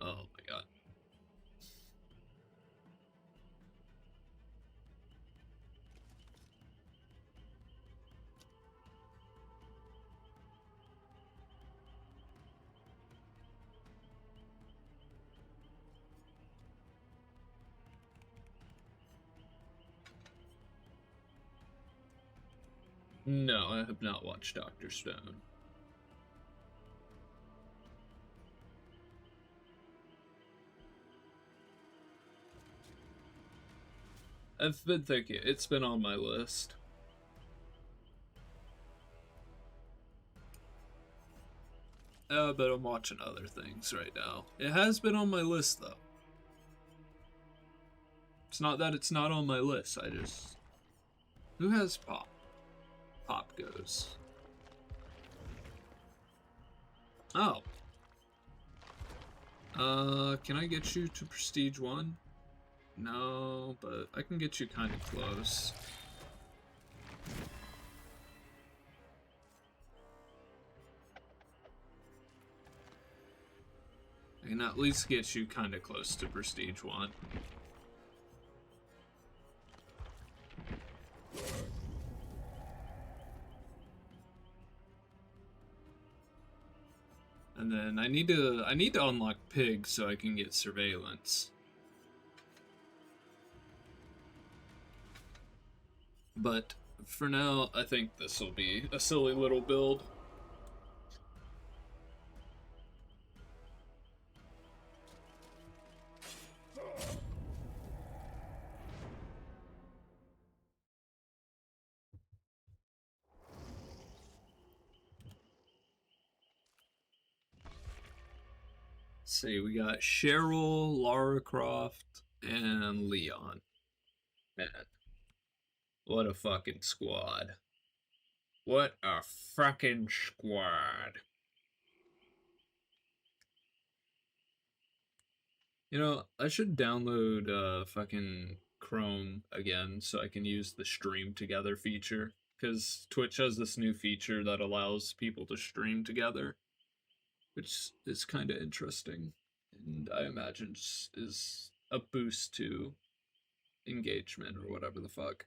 Oh my god. No, I have not watched Dr. Stone. I've been thinking, it's been on my list. But I'm watching other things right now. It has been on my list, though. It's not that it's not on my list, I just... Who has Pop? Pop goes. Oh. Can I get you to Prestige 1? No, but I can get you kind of close. I can at least get you kind of close to Prestige 1. And then I need to unlock Pig so I can get Surveillance. But for now, I think this will be a silly little build. Let's see, we got Cheryl, Lara Croft, and Leon. Man, what a fucking squad. What a fucking squad. You know, I should download fucking Chrome again so I can use the stream together feature. Because Twitch has this new feature that allows people to stream together, which is kind of interesting. And I imagine is a boost to engagement or whatever the fuck.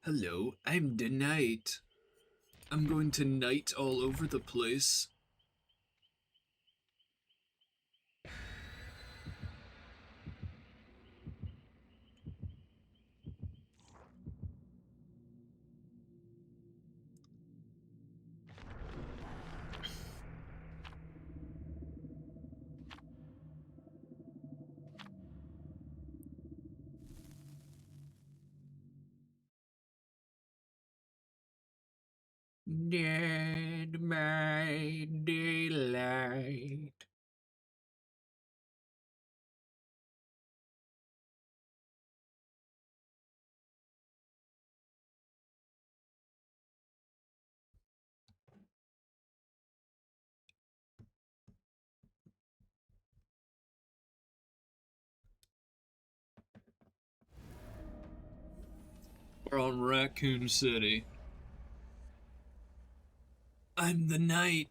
Hello, I'm the knight. I'm going to knight all over the place. Dead by daylight. We're on Raccoon City. I'm the knight.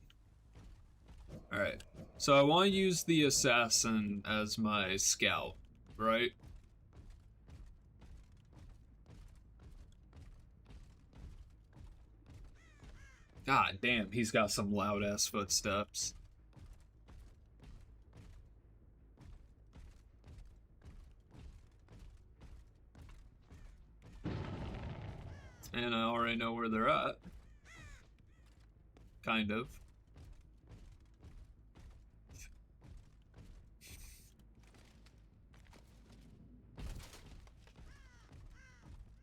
Alright. So I want to use the assassin as my scout, right? God damn, he's got some loud ass footsteps. And I already know where they're at. Kind of.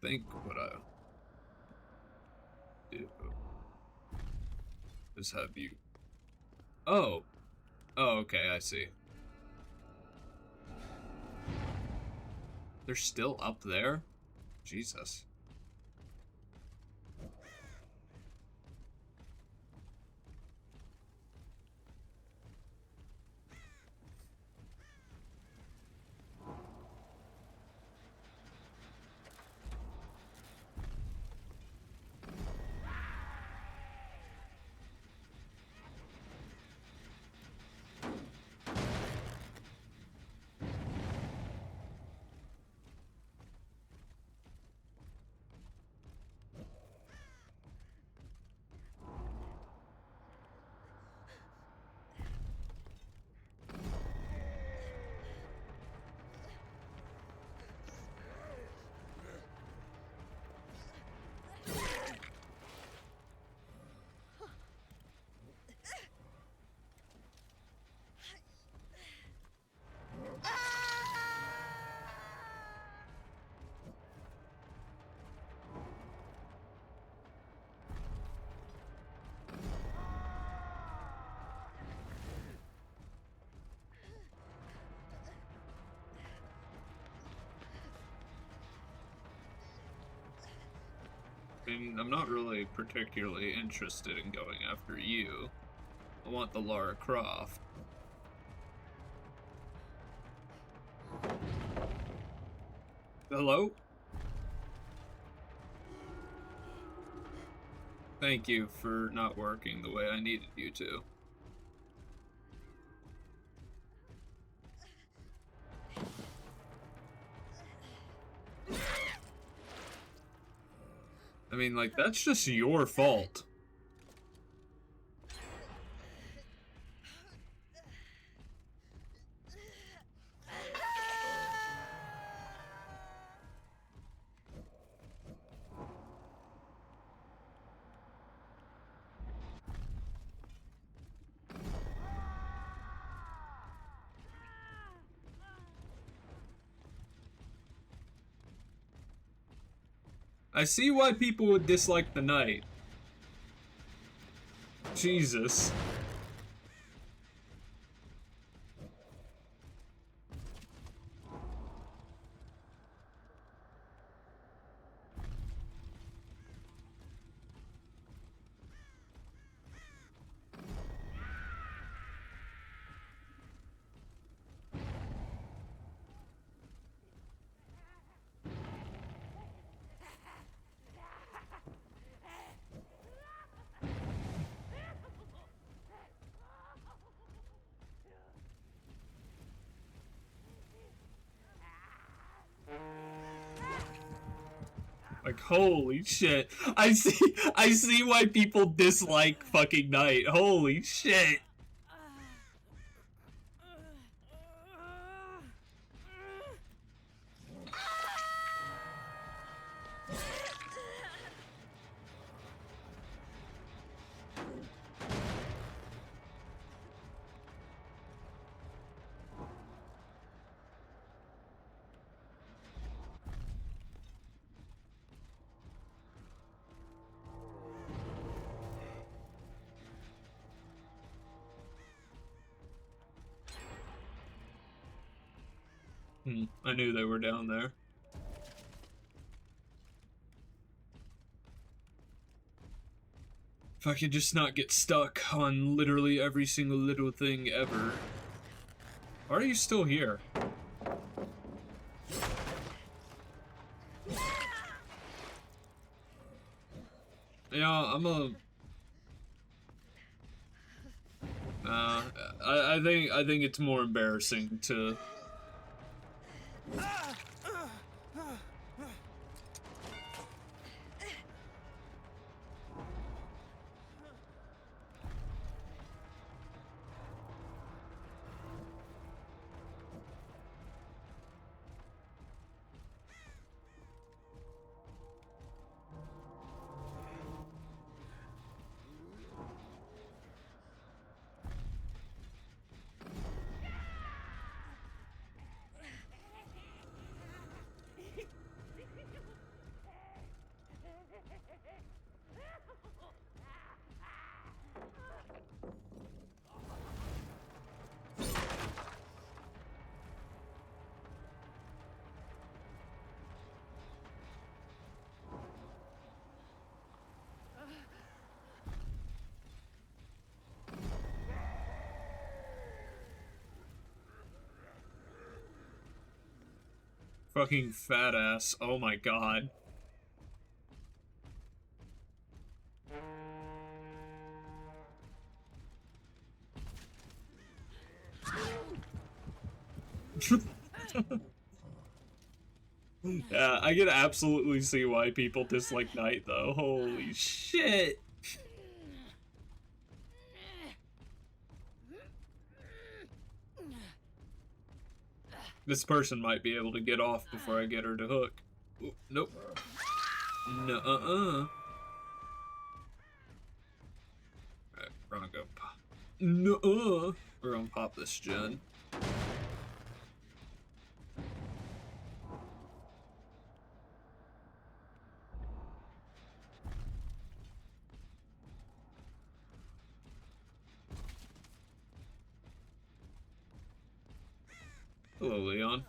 Think what I do is have you. Oh. Oh, okay, I see. They're still up there? Jesus. And I'm not really particularly interested in going after you. I want the Lara Croft. Hello? Thank you for not working the way I needed you to. I mean, like, that's just your fault. I see why people would dislike the night. Jesus. Like, holy shit. I see why people dislike fucking Night. Holy shit. I knew they were down there. If I could just not get stuck on literally every single little thing ever. Why are you still here? Yeah, I'm a... I think it's more embarrassing to... Fucking fat ass. Oh my god. Yeah, I can absolutely see why people dislike Night though. Holy shit. This person might be able to get off before I get her to hook. Ooh, nope. Nuh-uh-uh. Alright, we're gonna go pop. Nuh-uh. We're gonna pop this gen. Hello, Leon.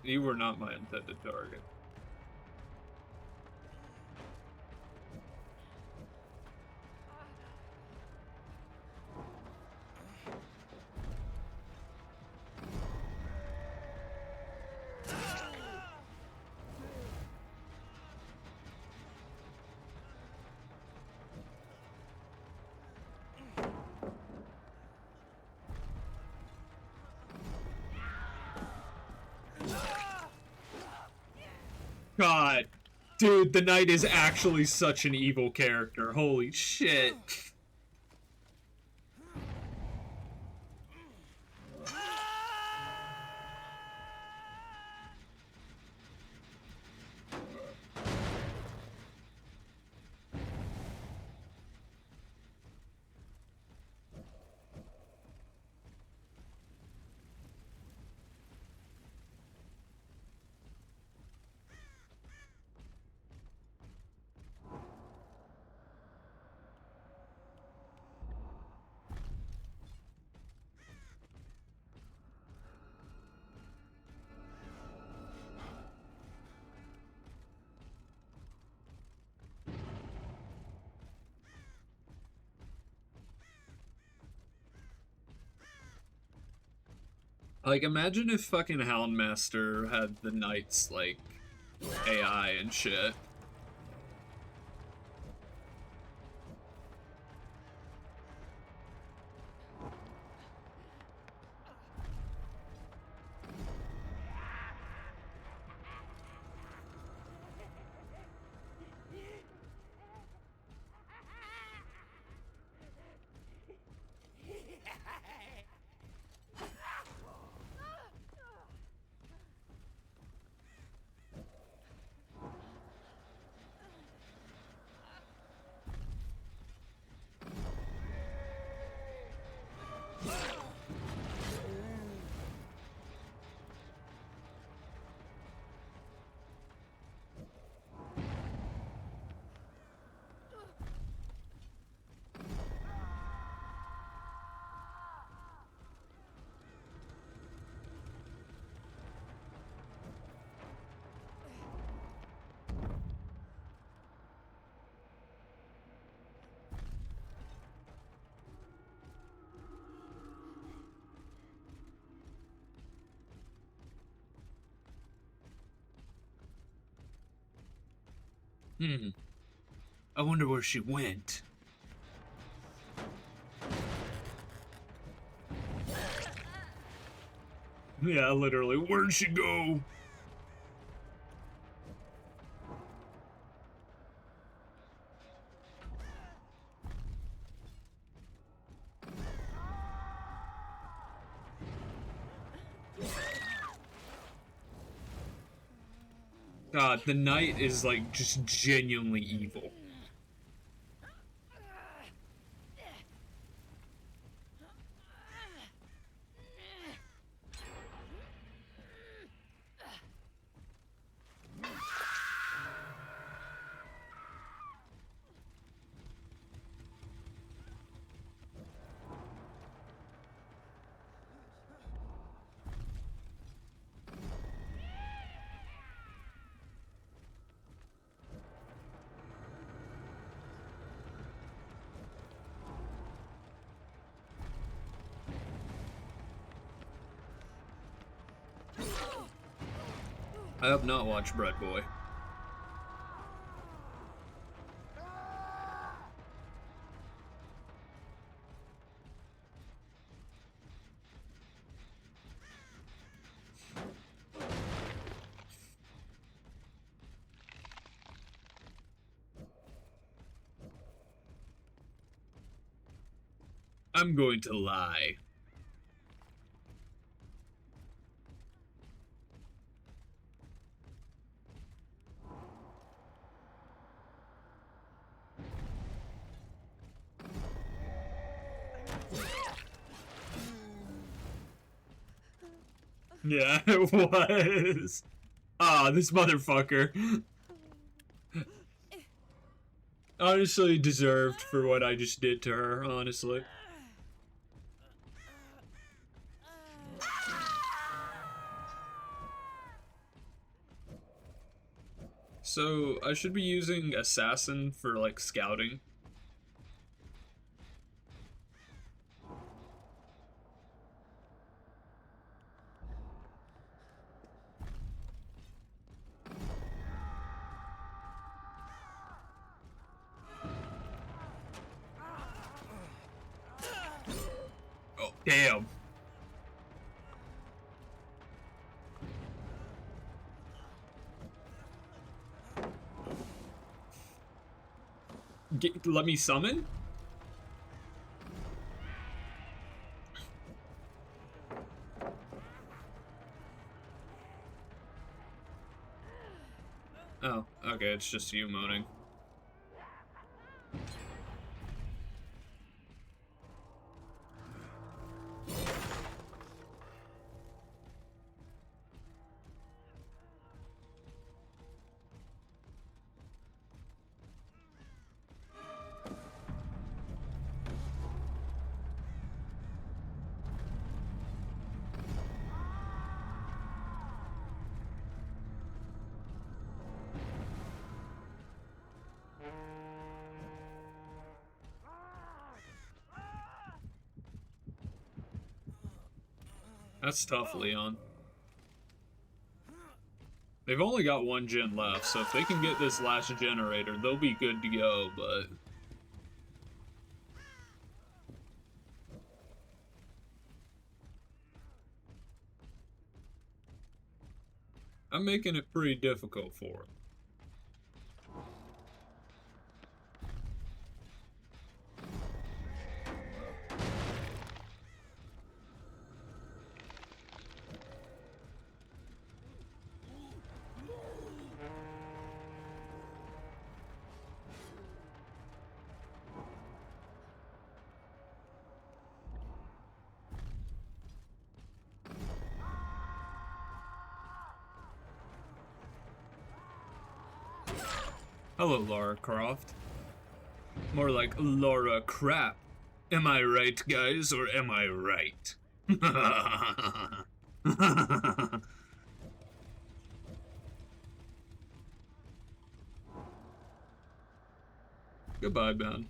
You were not my intended target. God. Dude, the Knight is actually such an evil character. Holy shit. Like, imagine if fucking Houndmaster had the Knights, like, AI and shit. I wonder where she went. Yeah, literally, where'd she go? God, the knight is like just genuinely evil. I have not watched Bread Boy. I'm going to lie. Yeah, it was. Ah, this motherfucker. Honestly deserved for what I just did to her, honestly. So, I should be using Assassin for, like, scouting. Oh, damn. Let me summon? Oh, okay, it's just you moaning. That's tough, Leon. They've only got one gen left, so if they can get this last generator, they'll be good to go, but... I'm making it pretty difficult for them. Hello, Lara Croft. More like Laura Crap. Am I right, guys, or am I right? Goodbye, Ben.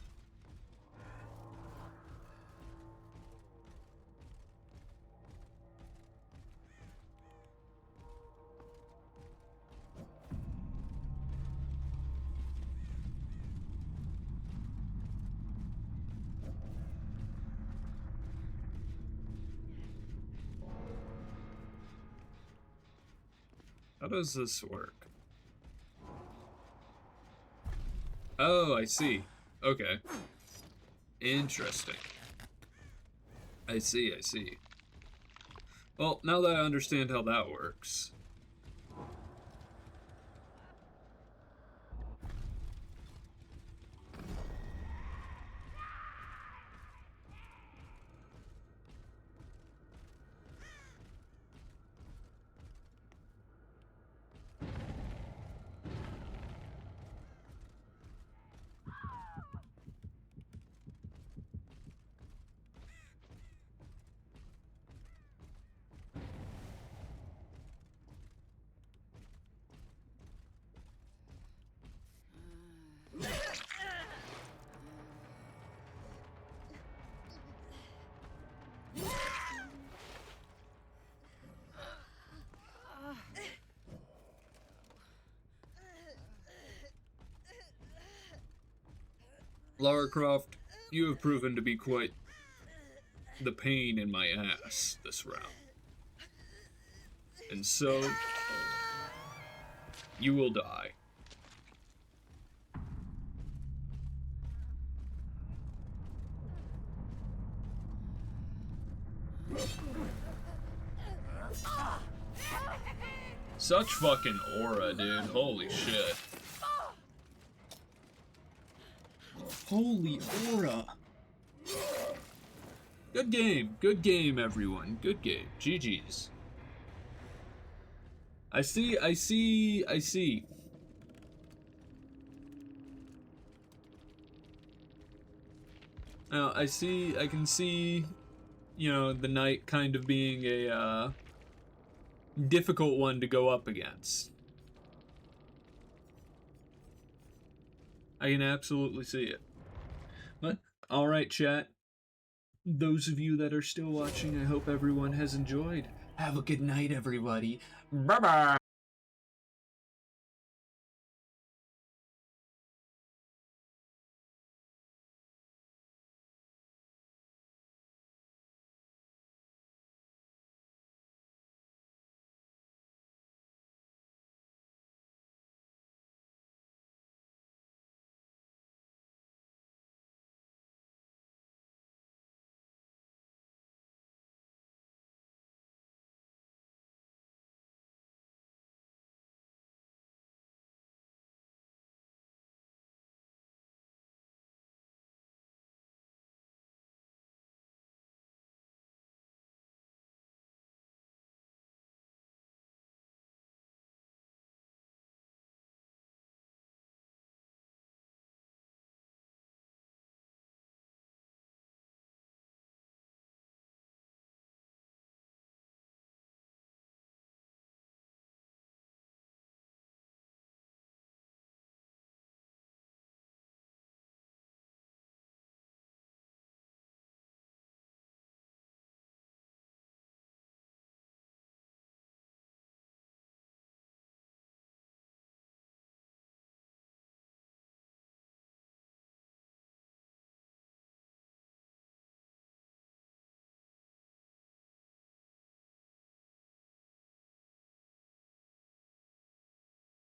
How does this work? Oh, I see. Okay. Interesting. I see, I see. Well, now that I understand how that works. Lara Croft, you have proven to be quite the pain in my ass this round. And so, you will die. Such fucking aura, dude. Holy shit. Holy aura. Good game. Good game, everyone. Good game. GG's. I see. Now, I can see, you know, the knight kind of being a, difficult one to go up against. I can absolutely see it. But, alright, chat. Those of you that are still watching, I hope everyone has enjoyed. Have a good night, everybody. Bye-bye!